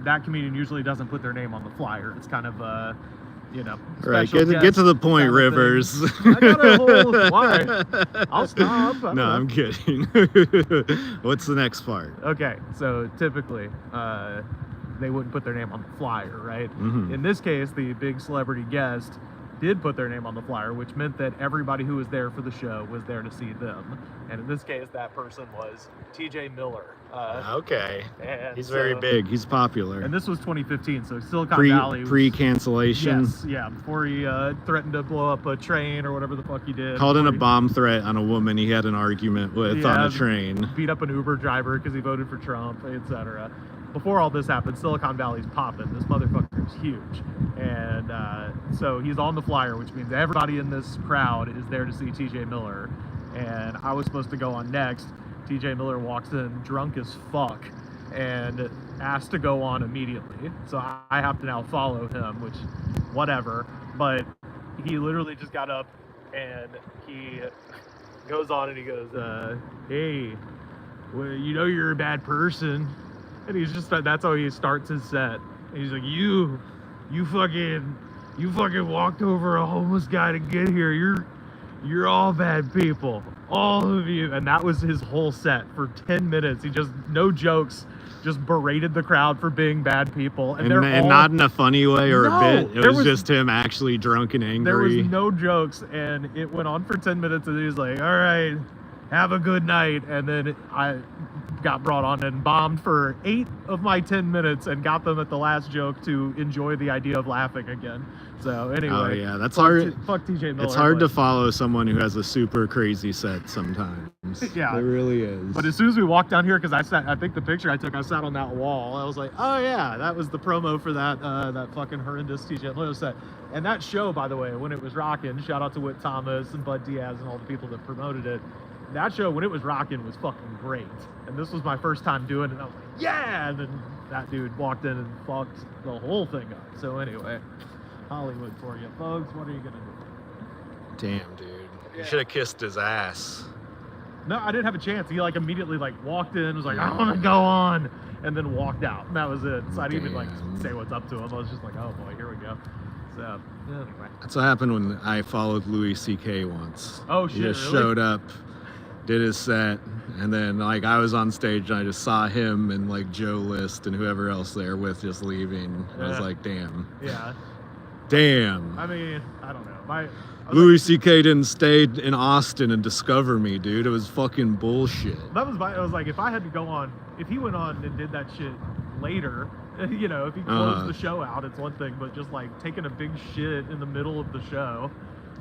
that comedian usually doesn't put their name on the flyer. It's kind of you know. Right, special get guest to the point, kind of Rivers. thing. I got a whole why? I'll stop. I don't No, know. I'm kidding. What's the next part? Okay, so typically, they wouldn't put their name on the flyer, right? Mhm. In this case, the big celebrity guest did put their name on the flyer, which meant that everybody who was there for the show was there to see them. And in this case, that person was TJ Miller. Okay. And He's very big. He's popular. And this was 2015, so Silicon Valley was, pre-cancellation. Yes, yeah, before he threatened to blow up a train or whatever the fuck he did. Called in a bomb threat on a woman he had an argument with on a train. Beat up an Uber driver because he voted for Trump, etc. Before all this happened, Silicon Valley's popping. This motherfucker's huge. And so he's on the flyer, which means everybody in this crowd is there to see TJ Miller. And I was supposed to go on next. TJ Miller walks in drunk as fuck and asked to go on immediately. So I have to now follow him, which, whatever. But he literally just got up and he goes on and he goes, hey, well, you know you're a bad person. And he's just, that's how he starts his set. And he's like, you fucking walked over a homeless guy to get here. You're all bad people, all of you. And that was his whole set for 10 minutes. He just, no jokes, just berated the crowd for being bad people. And not in a funny way or No, a bit. It was just him actually drunk and angry. There was no jokes, and it went on for 10 minutes, and he was like, all right, have a good night. And then I got brought on and bombed for 8 of my 10 minutes and got them at the last joke to enjoy the idea of laughing again. So anyway. Oh yeah, that's hard. Fuck TJ Miller. It's hard to follow someone who has a super crazy set sometimes. Yeah. It really is. But as soon as we walked down here, because I think the picture I took, I sat on that wall. I was like, oh yeah, that was the promo for that that fucking horrendous TJ Miller set. And that show, by the way, when it was rocking, shout out to Whit Thomas and Bud Diaz and all the people that promoted it. That show, when it was rocking, was fucking great. And this was my first time doing it, and I was like, yeah! And then that dude walked in and fucked the whole thing up. So anyway, Hollywood for you, folks. What are you gonna do? Damn, dude. You should have kissed his ass. No, I didn't have a chance. He like immediately like walked in, was like, I want to go on, and then walked out. And that was it. So I didn't even like say what's up to him. I was just like, oh boy, here we go. So anyway. That's what happened when I followed Louis C.K. once. Oh shit! He just really? showed up, did his set, and then like I was on stage and I just saw him and like Joe List and whoever else there with just leaving. I was like, damn. Yeah. Damn. I mean, I don't know. Louis C.K. didn't stay in Austin and discover me, dude. It was fucking bullshit. That was I was like, if I had to go on, if he went on and did that shit later, you know, if he closed the show out, it's one thing, but just like taking a big shit in the middle of the show.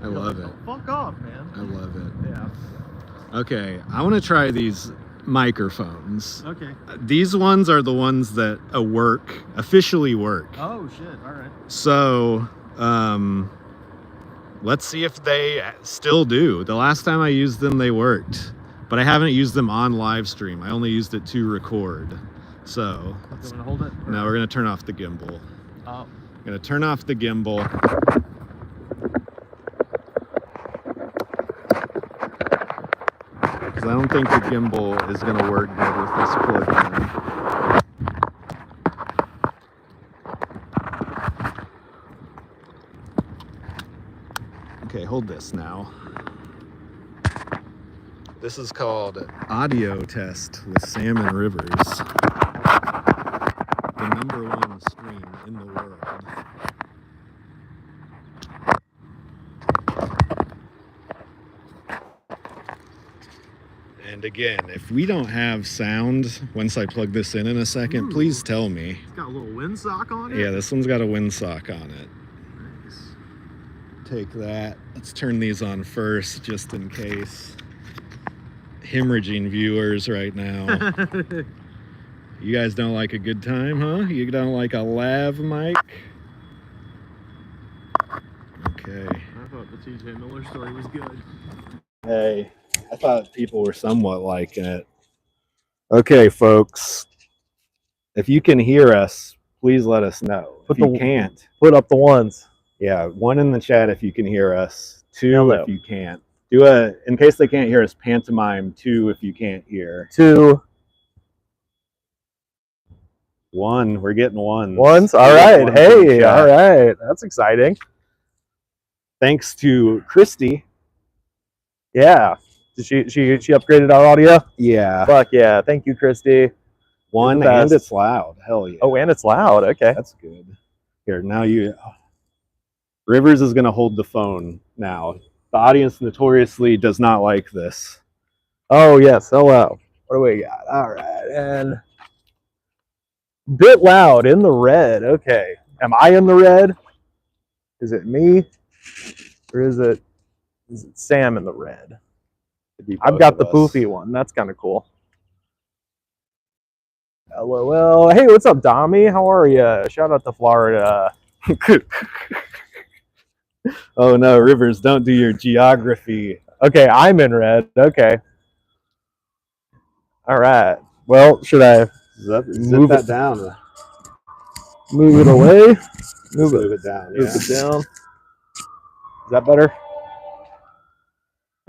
I love it. Fuck off, man. I love it. Yeah. Okay, I want to try these microphones. Okay. These ones are the ones that officially work. Oh shit! All right. So, let's see if they still do. The last time I used them, they worked, but I haven't used them on live stream. I only used it to record. So, You wanna hold it? now we're gonna turn off the gimbal. Oh. I'm gonna turn off the gimbal. Because I don't think the gimbal is gonna work good with this plug-in. Okay, hold this now. This is called Audio Test with Sam and Rivers. The #1 stream in the world. And again, if we don't have sound once I plug this in a second, please tell me. It's got a little windsock on it? Yeah, this one's got a windsock on it. Nice. Take that. Let's turn these on first, just in case. Hemorrhaging viewers right now. You guys don't like a good time, huh? You don't like a lav mic? Okay. I thought the TJ Miller story was good. Hey, I thought people were somewhat liking it. Okay, folks. If you can hear us, please let us know. If you can't, put up the ones. yeah, 1 in the chat if you can hear us. 2 Hello. if you can't. In case they can't hear us, pantomime 2 if you can't hear. 2 1, we're getting ones. ones. All right. Hey, all right. That's exciting. thanks to Christy. Yeah. She upgraded our audio? Yeah. Fuck yeah. Thank you, Christy. One, and it's loud. Hell yeah. Oh, and it's loud. Okay. That's good. Here, now Rivers is going to hold the phone now. The audience notoriously does not like this. Oh, yes. Hello. What do we got? All right. And bit loud in the red. Okay. Am I in the red? Is it me? Or is it Sam in the red? I've got the poofy one. That's kind of cool. LOL. Hey, what's up, Dommy? How are you? Shout out to Florida. Oh no, Rivers, don't do your geography. Okay, I'm in red. Okay. All right. Well, should I Move that down? Move it away? Move it down. Move it down. Is that better?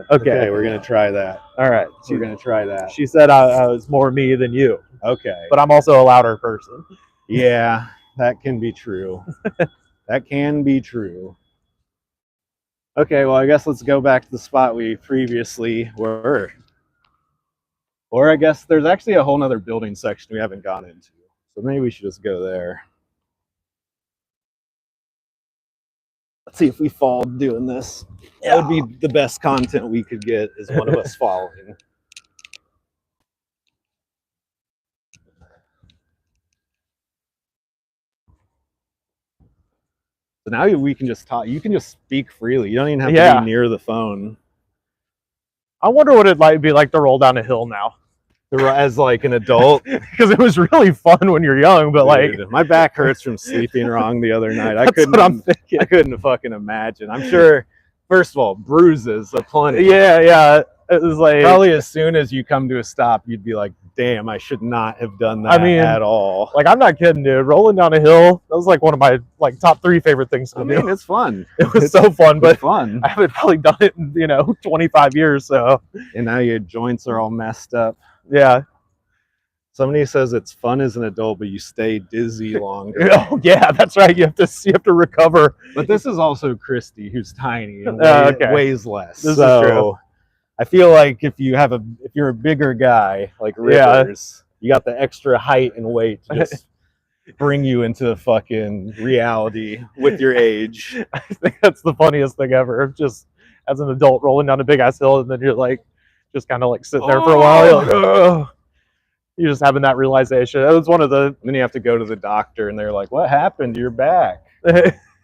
Okay, we're gonna try that. All right. We're gonna try that. She said I was more me than you. Okay. But I'm also a louder person. Yeah, that can be true. That can be true. Okay, well, I guess let's go back to the spot we previously were. Or I guess there's actually a whole nother building section we haven't gone into. So maybe we should just go there. Let's see if we fall doing this. That would be the best content we could get, is one of us falling. So now we can just talk. You can just speak freely. You don't even have to be near the phone. I wonder what it'd be like to roll down a hill now. As like an adult, because it was really fun when you're young, but dude, like my back hurts from sleeping wrong the other night. That's what I'm thinking. I couldn't fucking imagine. I'm sure. First of all, bruises aplenty. Yeah. It was like probably as soon as you come to a stop, you'd be like, "Damn, I should not have done that." At all. Like, I'm not kidding, dude. Rolling down a hill, that was like one of my top 3 favorite things to do. It's fun. It's so fun, but fun. I haven't probably done it in 25 years. So. And now your joints are all messed up. Yeah. Somebody says it's fun as an adult, but you stay dizzy longer. Oh yeah, that's right. You have to recover. But this is also Christy, who's tiny and weighs less. This is true. I feel like if you're a bigger guy like Rivers, you got the extra height and weight to just bring you into fucking reality with your age. I think that's the funniest thing ever. Just as an adult rolling down a big ass hill, and then you're like, just kind of like sitting there for a while. You're like, oh. You're just having that realization. It was one of the. Then you have to go to the doctor, and they're like, "What happened to your back?"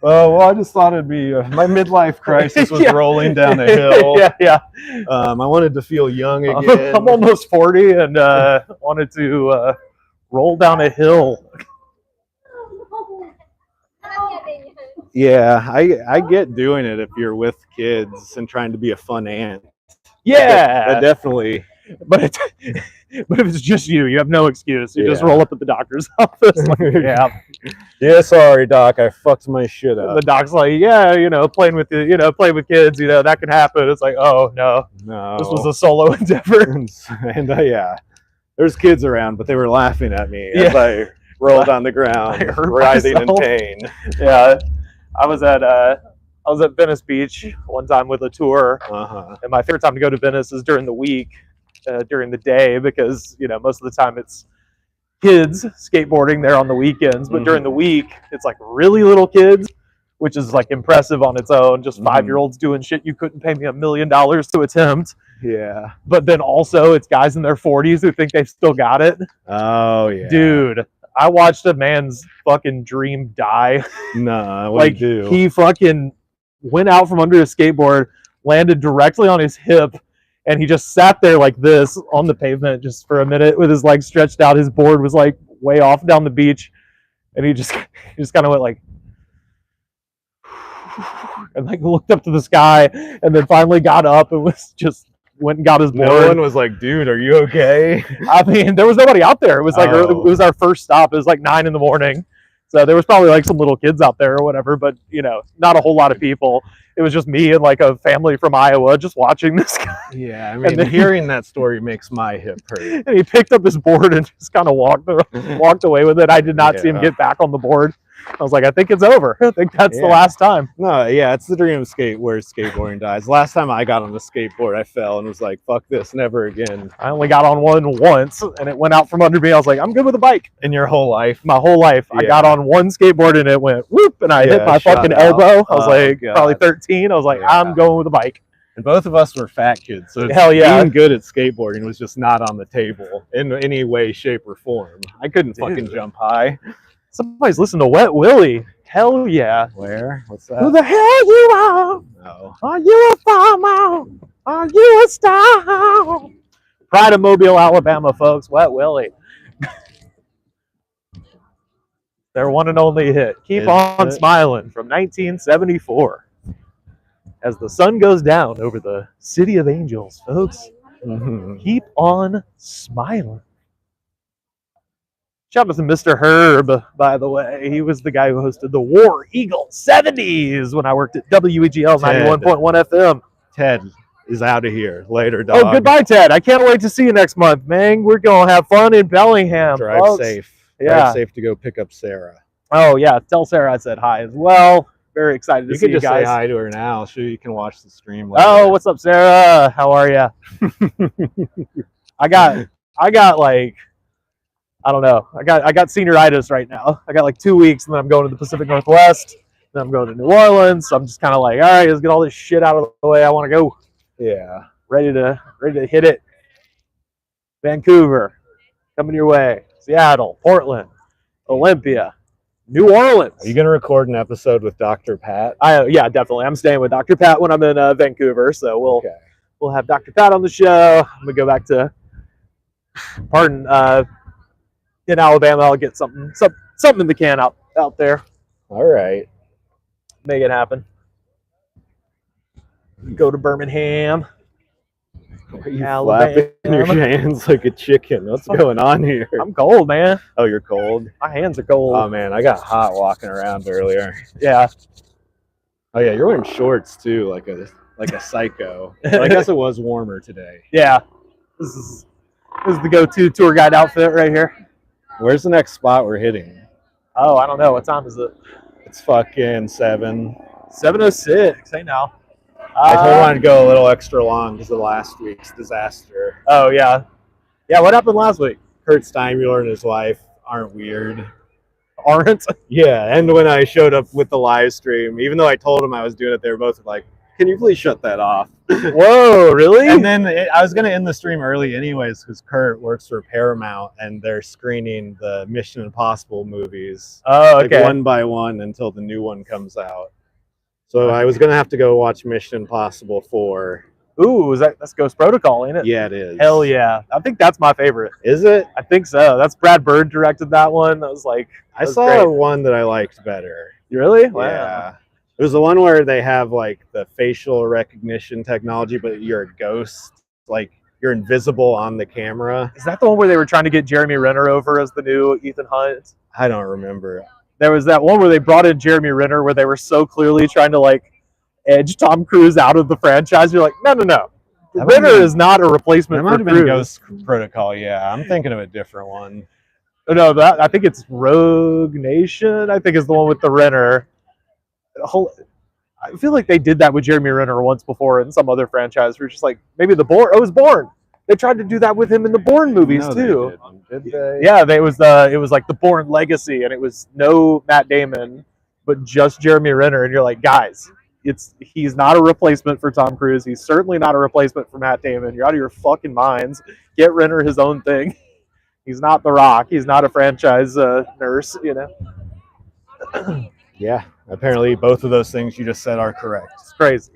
Well, I just thought it'd be my midlife crisis was rolling down a hill. Yeah. I wanted to feel young again. I'm almost 40 and wanted to roll down a hill. Yeah, I get doing it if you're with kids and trying to be a fun aunt. Yeah, that definitely. But if it's just you have no excuse. You just roll up at the doctor's office. Like, yeah, sorry, doc, I fucked my shit up. The doc's like, playing with kids, that could happen. It's like, oh no, this was a solo endeavor. And there's kids around, but they were laughing at me as I rolled on the ground, writhing in pain. Yeah, I was at Venice Beach one time with a tour, and my favorite time to go to Venice is during the week. During the day, because most of the time it's kids skateboarding there on the weekends, but during the week it's like really little kids, which is like impressive on its own. Just 5-year-olds doing shit you couldn't pay me $1 million to attempt. Yeah, but then also it's guys in their 40s who think they've still got it. Oh yeah, dude, I watched a man's fucking dream die. Nah, like he fucking went out from under his skateboard, landed directly on his hip. And he just sat there like this on the pavement just for a minute with his legs stretched out. His board was like way off down the beach. And he just kind of went like, and like looked up to the sky and then finally got up and went and got his board. No one was like, dude, are you okay? I mean, there was nobody out there. It was like, it was our first stop. It was like 9 a.m. So there was probably like some little kids out there or whatever, but not a whole lot of people. It was just me and like a family from Iowa just watching this guy. Yeah, I mean, hearing that story makes my hip hurt. And he picked up his board and just kind of walked away with it. I did not see him get back on the board. I was like, I think it's over. I think that's the last time. No, yeah, it's the dream of skateboarding dies. Last time I got on a skateboard, I fell and was like, fuck this, never again. I only got on one once, and it went out from under me. I was like, I'm good with a bike. In your whole life? My whole life. I got on one skateboard, and it went whoop, and I hit my fucking elbow. I was like, probably 13. I was like, I'm going with a bike. And both of us were fat kids, so hell yeah, being good at skateboarding was just not on the table in any way, shape, or form. I couldn't fucking jump high. Somebody's listening to Wet Willie. Hell yeah. Where? What's that? Who the hell you are? No. Are you a farmer? Are you a star? Pride of Mobile, Alabama, folks. Wet Willie. Their one and only hit. Keep on Smiling from 1974. As the sun goes down over the city of angels, folks. Keep on smiling. Shout out to Mr. Herb, by the way. He was the guy who hosted the War Eagle 70s when I worked at WEGL 91.1 FM. Ted is out of here. Later, dog. Oh, goodbye, Ted. I can't wait to see you next month, man. We're going to have fun in Bellingham. Drive folks. safe. Yeah. Drive safe to go pick up Sarah. Oh, yeah. Tell Sarah I said hi as well. Very excited to see you guys. You can just say hi to her now. So you can watch the stream later. Oh, what's up, Sarah? How are you? I got like, I don't know. I got senioritis right now. I got like 2 weeks, and then I'm going to the Pacific Northwest. Then I'm going to New Orleans. So I'm just kind of like, all right, let's get all this shit out of the way. I want to go. Yeah. Ready to hit it. Vancouver, coming your way. Seattle, Portland, Olympia, New Orleans. Are you going to record an episode with Dr. Pat? Yeah, definitely. I'm staying with Dr. Pat when I'm in Vancouver, so we'll have Dr. Pat on the show. I'm gonna go back to in Alabama. I'll get something in the can out there. All right, make it happen. Go to Birmingham. Are you flapping your hands like a chicken? What's going on here? I'm cold, man. Oh, you're cold? My hands are cold. Oh, man, I got hot walking around earlier. Yeah. Oh, yeah, you're wearing shorts, too, like a psycho. But I guess it was warmer today. Yeah. This is the go-to tour guide outfit right here. Where's the next spot we're hitting? Oh, I don't know. What time is it? It's fucking 7. 7:06. Hey, now. I told him I'd go a little extra long because of last week's disaster. Oh, yeah. Yeah, what happened last week? Kurt Steinmuller and his wife aren't weird. Aren't? Yeah, and when I showed up with the live stream, even though I told them I was doing it, they were both like, can you please shut that off? Whoa, really? And then I was going to end the stream early anyways because Kurt works for Paramount and they're screening the Mission Impossible movies. Oh, okay. Like one by one until the new one comes out. So I was going to have to go watch Mission Impossible 4. Ooh, that's Ghost Protocol, ain't it? Yeah, it is. Hell yeah. I think that's my favorite. Is it? I think so. That's Brad Bird directed that one. That was like... I saw one that I liked better. You really? Wow. Yeah. It was the one where they have like the facial recognition technology, but you're a ghost. Like you're invisible on the camera. Is that the one where they were trying to get Jeremy Renner over as the new Ethan Hunt? I don't remember. There was that one where they brought in Jeremy Renner where they were so clearly trying to like edge Tom Cruise out of the franchise. You're like, no. Renner is not a replacement for Cruise. That might have been Ghost Protocol, yeah. I'm thinking of a different one. No, I think it's Rogue Nation. I think is the one with the Renner. I feel like they did that with Jeremy Renner once before in some other franchise. We're just like, maybe it was Bourne. They tried to do that with him in the Bourne movies too. Did they? Yeah, it was like the Bourne Legacy, and it was no Matt Damon, but just Jeremy Renner. And you're like, guys, he's not a replacement for Tom Cruise. He's certainly not a replacement for Matt Damon. You're out of your fucking minds. Get Renner his own thing. He's not The Rock. He's not a franchise nurse, you know. Yeah, apparently both of those things you just said are correct. It's crazy.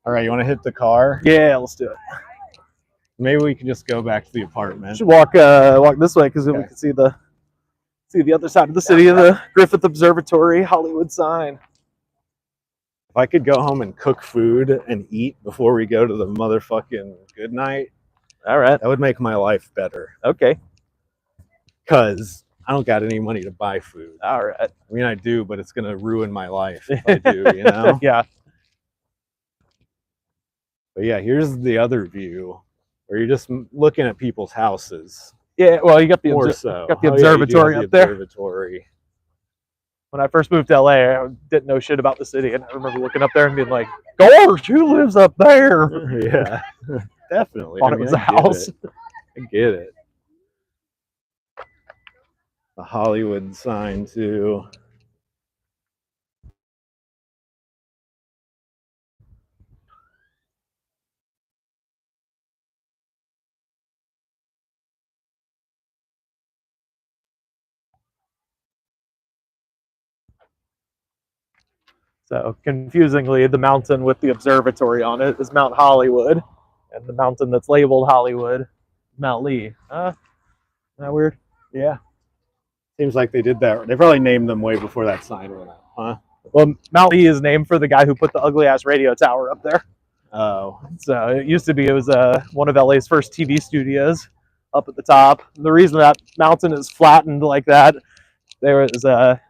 All right, you want to hit the car? Yeah, let's do it. Maybe we can just go back to the apartment. We should walk this way because then we can see the other side of the city of the Griffith Observatory Hollywood sign. If I could go home and cook food and eat before we go to the motherfucking good night, all right, that would make my life better. Okay. Because I don't got any money to buy food. All right. I mean, I do, but it's going to ruin my life if I do, you know? Yeah. But yeah, here's the other view where you're just looking at people's houses. Yeah, well, you got the observatory up there. Observatory. when I first moved to LA, I didn't know shit about the city, and I remember looking up there and being like, "Gosh, who lives up there?" Yeah, definitely. Thought it was a house. I get it. The Hollywood sign too. So confusingly, the mountain with the observatory on it is Mount Hollywood, and the mountain that's labeled Hollywood, Mount Lee. Isn't that weird? Yeah. Seems like they did that. They probably named them way before that sign went up, huh? Well, Mount Lee is named for the guy who put the ugly ass radio tower up there. Oh. So it used to be, it was one of LA's first TV studios up at the top. The reason that mountain is flattened like that, there was a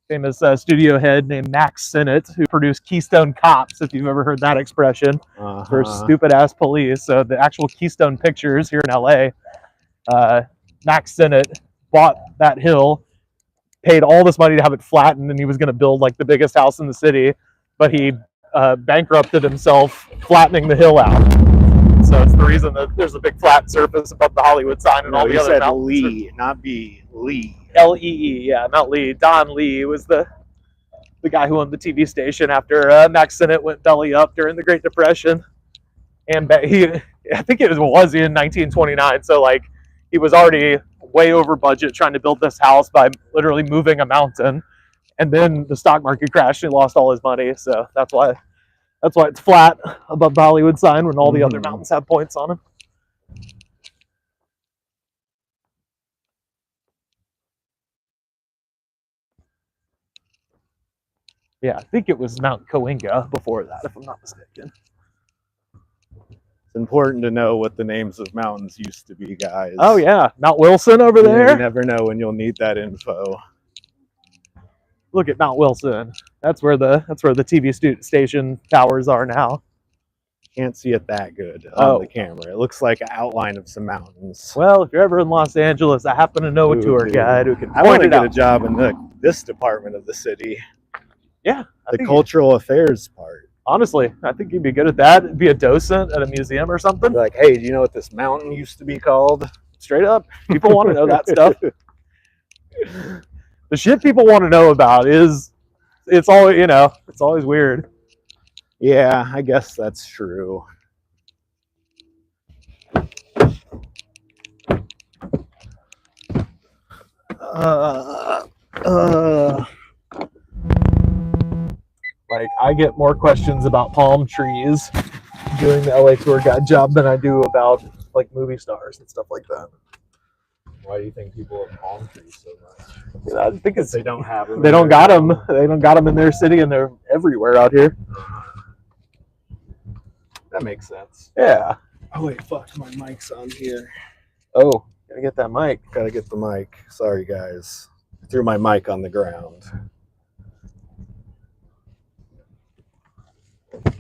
famous studio head named Max Sennett who produced Keystone Cops, if you've ever heard that expression, for stupid ass police. So the actual Keystone Pictures here in LA, Max Sennett bought that hill, paid all this money to have it flattened, and he was going to build like the biggest house in the city, but he bankrupted himself flattening the hill out. So it's the reason that there's a big flat surface above the Hollywood sign and all the other mountains. Lee, not B, Lee. Lee, yeah, Mount Lee. Don Lee was the guy who owned the TV station after Max Sennett went belly up during the Great Depression. And I think it was in 1929. So like he was already way over budget trying to build this house by literally moving a mountain. And then the stock market crashed and he lost all his money. So that's why it's flat above the Hollywood sign when all the other mountains have points on them. Yeah, I think it was Mount Coinga before that, if I'm not mistaken. It's important to know what the names of mountains used to be, guys. Oh yeah, Mount Wilson over there. You never know when you'll need that info. Look at Mount Wilson. That's where the TV station towers are now. Can't see it that good on the camera. It looks like an outline of some mountains. Well, if you're ever in Los Angeles, I happen to know a tour guide who can I want to get a job in this department of the city. Yeah. The cultural affairs part. Honestly, I think you'd be good at that. Be a docent at a museum or something. Be like, hey, do you know what this mountain used to be called? Straight up. People want to know that stuff. The shit people want to know about it's always weird. Yeah, I guess that's true. Like, I get more questions about palm trees doing the LA tour guide job than I do about like movie stars and stuff like that. Why do you think people have palm trees so much? I think it's they don't have them. They don't got them. They don't got them in their city, and they're everywhere out here. That makes sense. Yeah. Oh wait, fuck! My mic's on here. Oh, gotta get that mic. Gotta get the mic. Sorry, guys. I threw my mic on the ground.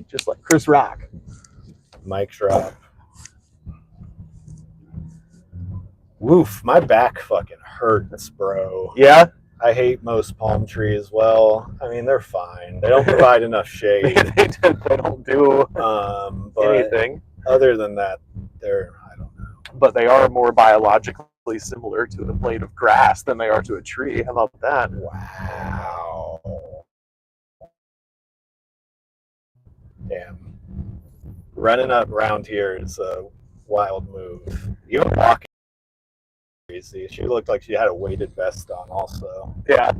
Just like Chris Rock. Mic drop. Woof, my back fucking hurts, bro. Yeah? I hate most palm trees. Well, I mean, they're fine. They don't provide enough shade. they don't do anything. Other than that, I don't know. But they are more biologically similar to a blade of grass than they are to a tree. How about that? Wow. Damn. Running up around here is a wild move. Even walking crazy. She looked like she had a weighted vest on also. Yeah.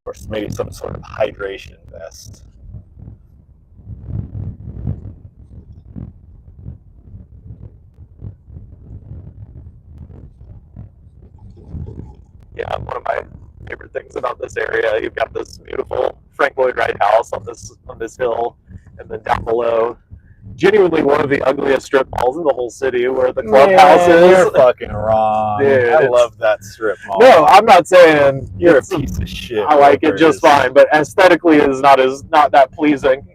Or maybe some sort of hydration vest. Yeah, one of my favorite things about this area, you've got this beautiful Frank Lloyd Wright house on this hill, and then down below, genuinely one of the ugliest strip malls in the whole city, where the clubhouse is. You're fucking wrong. Dude, I love that strip mall. No, I'm not saying you're a piece of shit. I like it just fine, but aesthetically it is not that pleasing.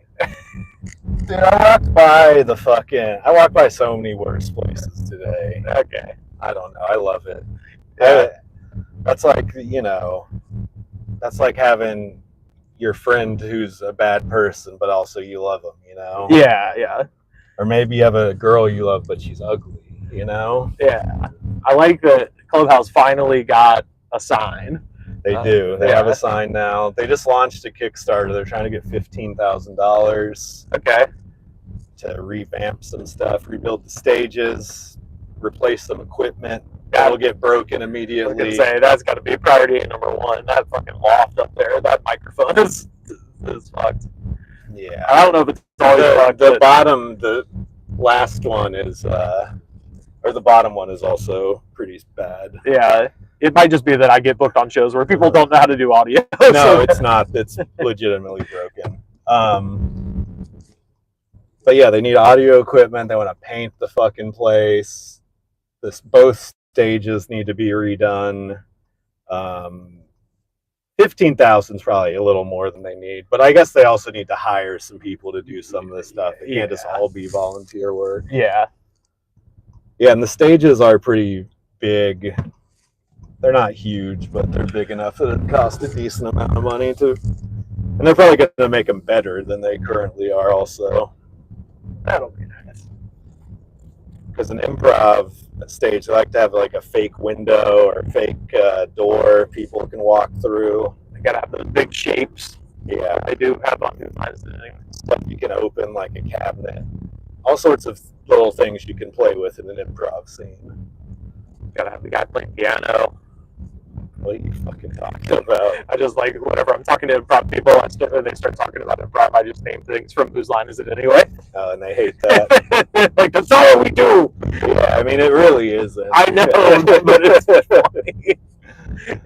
Dude, I walked by so many worse places today. Okay. I don't know. I love it. Yeah. That's like, that's like having your friend who's a bad person, but also you love them, you know? Yeah. Or maybe you have a girl you love, but she's ugly, you know? Yeah. I like that Clubhouse finally got a sign. They do. They have a sign now. They just launched a Kickstarter. They're trying to get $15,000. Okay. To revamp some stuff, rebuild the stages, replace some equipment. That'll get broken immediately. I was gonna say that's got to be priority number one. That fucking loft up there, that microphone is fucked. Yeah, I don't know if it's always fucked. The bottom, the last one is, or the bottom one is also pretty bad. Yeah, it might just be that I get booked on shows where people don't know how to do audio. No, it's not. It's legitimately broken. But yeah, they need audio equipment. They want to paint the fucking place. Both stages need to be redone. 15,000 is probably a little more than they need, but I guess they also need to hire some people to do some of this stuff. It can't just all be volunteer work. Yeah, and the stages are pretty big. They're not huge, but they're big enough that it costs a decent amount of money to, and they're probably going to make them better than they currently are also. that'll be nice. Because an improv stage, they like to have like a fake window or a fake door people can walk through. They gotta have those big shapes. Yeah, they do have on designs. Stuff you can open, like a cabinet. All sorts of little things you can play with in an improv scene. Gotta have the guy playing piano. What are you fucking talking about? I just like, whenever I'm talking to improv people, they start talking about improv, I just name things from Whose Line Is It Anyway? Oh, and they hate that. Like, that's all we do! Yeah, I mean, it really isn't. I know, but it's funny.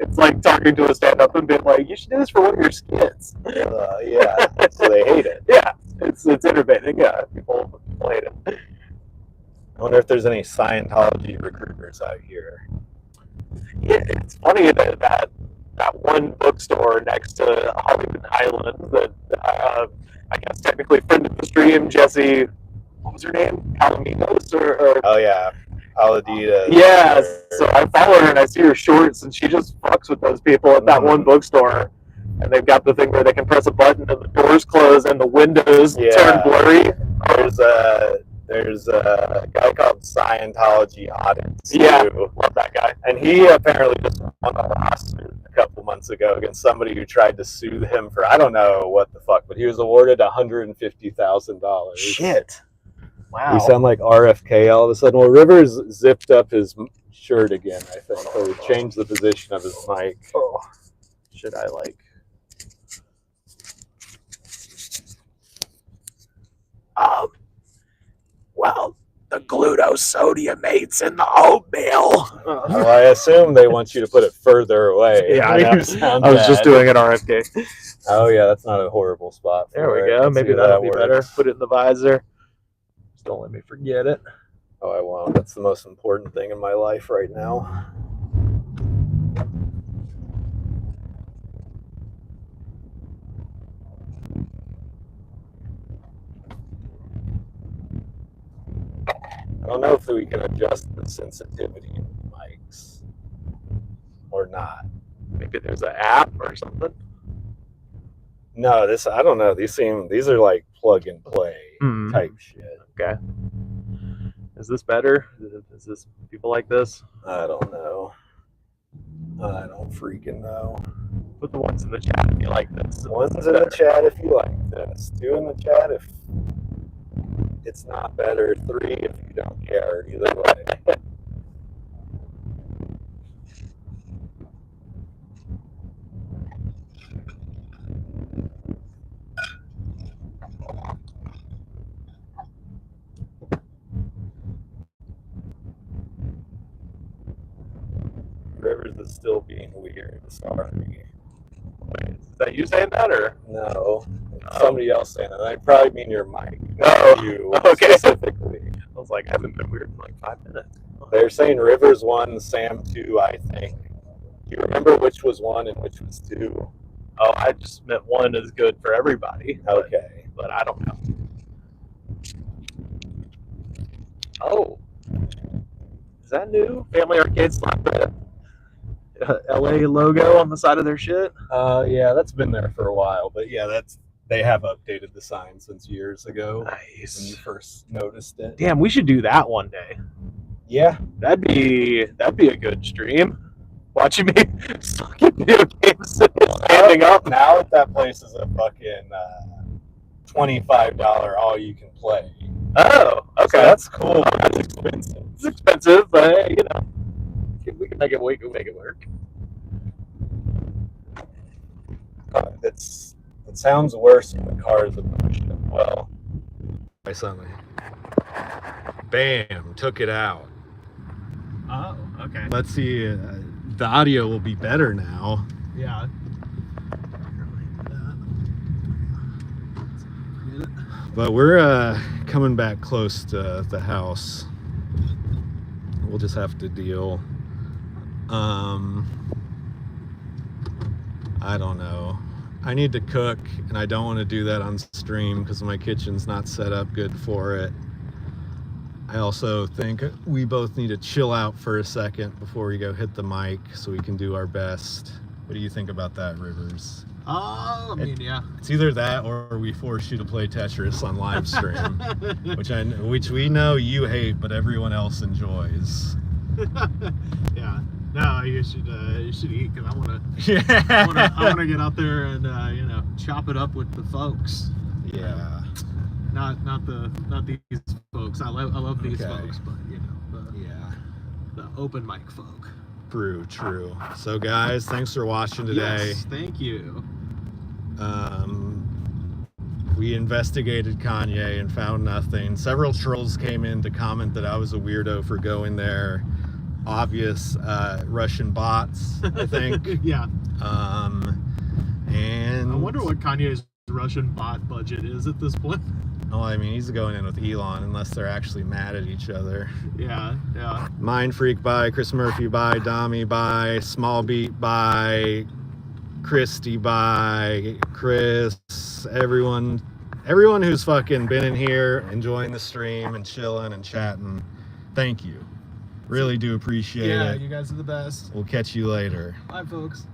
It's like talking to a stand-up and being like, you should do this for one of your skits. Yeah, so they hate it. Yeah, it's entertaining. Yeah, people hate it. I wonder if there's any Scientology recruiters out here. Yeah, it's funny that one bookstore next to Hollywood Highlands that I guess technically friend of the stream, Jesse, what was her name? Palaminos or oh yeah, Paladita. Yeah, so I follow her and I see her shorts and she just fucks with those people at that one bookstore. And they've got the thing where they can press a button and the doors close and the windows turn blurry. There's a guy called Scientology Audits. Yeah, love that guy. And he apparently just won a lawsuit a couple months ago against somebody who tried to sue him for, I don't know what the fuck, but he was awarded $150,000. Shit. Wow. We sound like RFK all of a sudden. Well, Rivers zipped up his shirt again, I think, or changed the position of his mic. Oh. Should I well, the glutathione in the oatmeal. Well, I assume they want you to put it further away. Yeah, I was just doing an RFK. Oh yeah, that's not a horrible spot. There we go. Maybe that'll be better. Put it in the visor. Just don't let me forget it. Oh, I won't. That's the most important thing in my life right now. I don't know if we can adjust the sensitivity of the mics or not. Maybe there's an app or something. No, I don't know. These are like plug and play type shit. Okay. Is this better? Is this people like this? I don't know. I don't freaking know. Put the ones in the chat if you like this. Ones in the chat if you like this. 2 in the chat if it's not better. 3 if you don't care. Either way. Rivers is still being weird. Sorry. Wait, is that you saying that or? No. Somebody else saying it. I probably mean your mic. Oh, you okay. Specifically. I was like, I haven't been weird in like 5 minutes. They're saying Rivers 1, Sam 2, I think. Do you remember which was 1 and which was 2? Oh, I just meant 1 is good for everybody. Okay. But I don't know. Oh. Is that new? Family Arcade Slap Bread. LA logo on the side of their shit. Yeah, that's been there for a while, but yeah, they have updated the sign since years ago when you Nice. first noticed it. Damn, we should do that one day. Yeah, That'd be a good stream. Watching me fucking video games standing up. now that place is a fucking $25 all you can play. Oh, okay. So that's cool. That's expensive. It's expensive, but hey, you know, we can make it work. It sounds worse when the cars approach it. Well, by something. Bam! Took it out. Oh, okay. Let's see. The audio will be better now. Yeah. But we're coming back close to the house. We'll just have to deal. I don't know. I need to cook, and I don't want to do that on stream because my kitchen's not set up good for it. I also think we both need to chill out for a second before we go hit the mic so we can do our best. What do you think about that, Rivers? Oh, I mean, yeah. It's either that or we force you to play Tetris on live stream, which we know you hate, but everyone else enjoys. Yeah. No, you should eat because I want to. Yeah. I want to get out there and chop it up with the folks. Yeah. Not these folks. I love these Okay. folks, but the open mic folk. True. So guys, thanks for watching today. Yes, thank you. We investigated Kanye and found nothing. Several trolls came in to comment that I was a weirdo for going there. Obvious Russian bots, I think. Yeah. And I wonder what Kanye's Russian bot budget is at this point. Oh, I mean, he's going in with Elon unless they're actually mad at each other. Yeah. Mind Freak bye, Chris Murphy bye, Dami bye, Small Beat bye, Christy bye, Chris, everyone who's fucking been in here enjoying the stream and chilling and chatting. Thank you. Really do appreciate it. You guys are the best. We'll catch you later. Bye, folks.